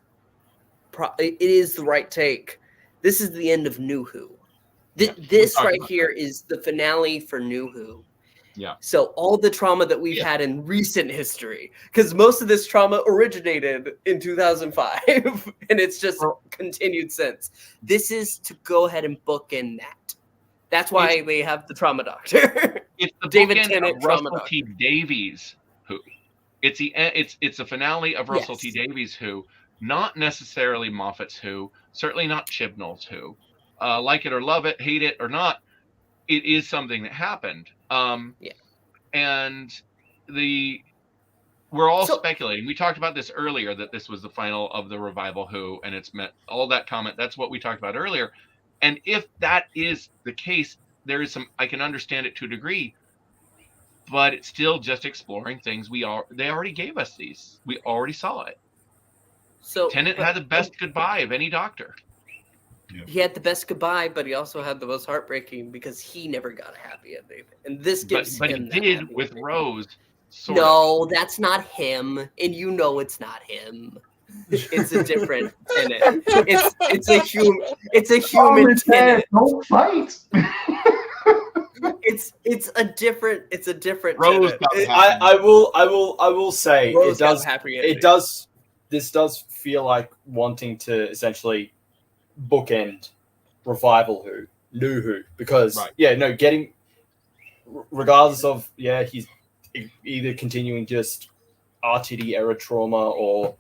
it is the right take. This is the end of New Who. This right here is the finale for New Who. Yeah. So all the trauma that we've had in recent history, because most of this trauma originated in 2005, and it's just continued since. This is to go ahead and bookend that. That's why they have the trauma doctor. It's the David bookend Tennant of Russell T. Davies Who. It's a finale of Russell T. Davies Who, not necessarily Moffat's Who, certainly not Chibnall's Who. Like it or love it, hate it or not, it is something that happened. And we're all speculating. We talked about this earlier, that this was the final of the revival Who, and it's meant all that comment. That's what we talked about earlier. And if that is the case, there is some, I can understand it to a degree, but it's still just exploring things they already gave us these. We already saw it. So Tennant had the best goodbye of any doctor. He had the best goodbye, but he also had the most heartbreaking, because he never got a happy ending. And this gives but him he did with ending. Rose. No, that's not him, and you know it's not him. It's a different Tennant. It's a human Tennant. Don't fight. It's a different Rose Tennant. I will say Rose it does. got a happy ending. It does. This does feel like wanting to essentially bookend revival Who, New Who, because getting, regardless of he's either continuing just RTD era trauma or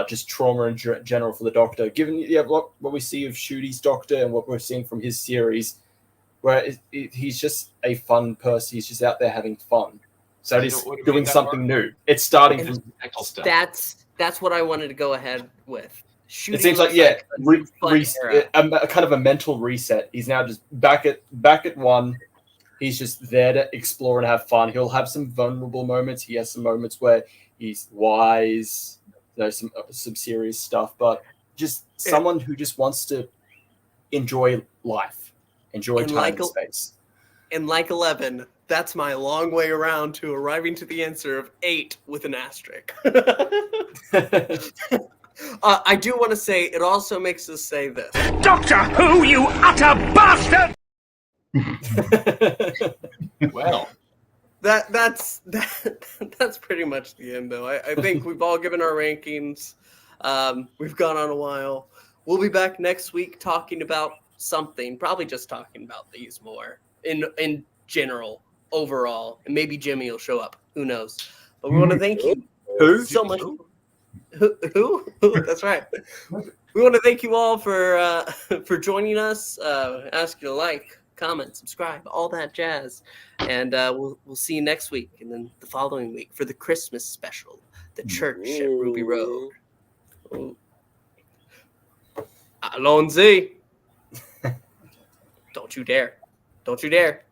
just trauma in general for the Doctor, given what we see of Shudi's Doctor and what we're seeing from his series, where he's just a fun person. He's just out there having fun. So he's doing something new. It's starting from that's what I wanted to go ahead with. Shudi it seems like a kind of a mental reset. He's now just back at one. He's just there to explore and have fun. He'll have some vulnerable moments. He has some moments where he's wise, some serious stuff, but just someone who just wants to enjoy life, enjoy time and space. And like 11, that's my long way around to arriving to the answer of 8 with an asterisk. I do want to say, it also makes us say this. Doctor Who, you utter bastard! Well, that's pretty much the end, though. I think we've all given our rankings. We've gone on a while. We'll be back next week talking about something, probably just talking about these more in general, overall, and maybe Jimmy will show up. Who knows? But we want to thank you so much. Who? That's right. We want to thank you all for joining us. Ask you to like, comment, subscribe, all that jazz, and we'll see you next week, and then the following week for the Christmas special, the church at Ruby Road. ALLONS-Y. Don't you dare! Don't you dare!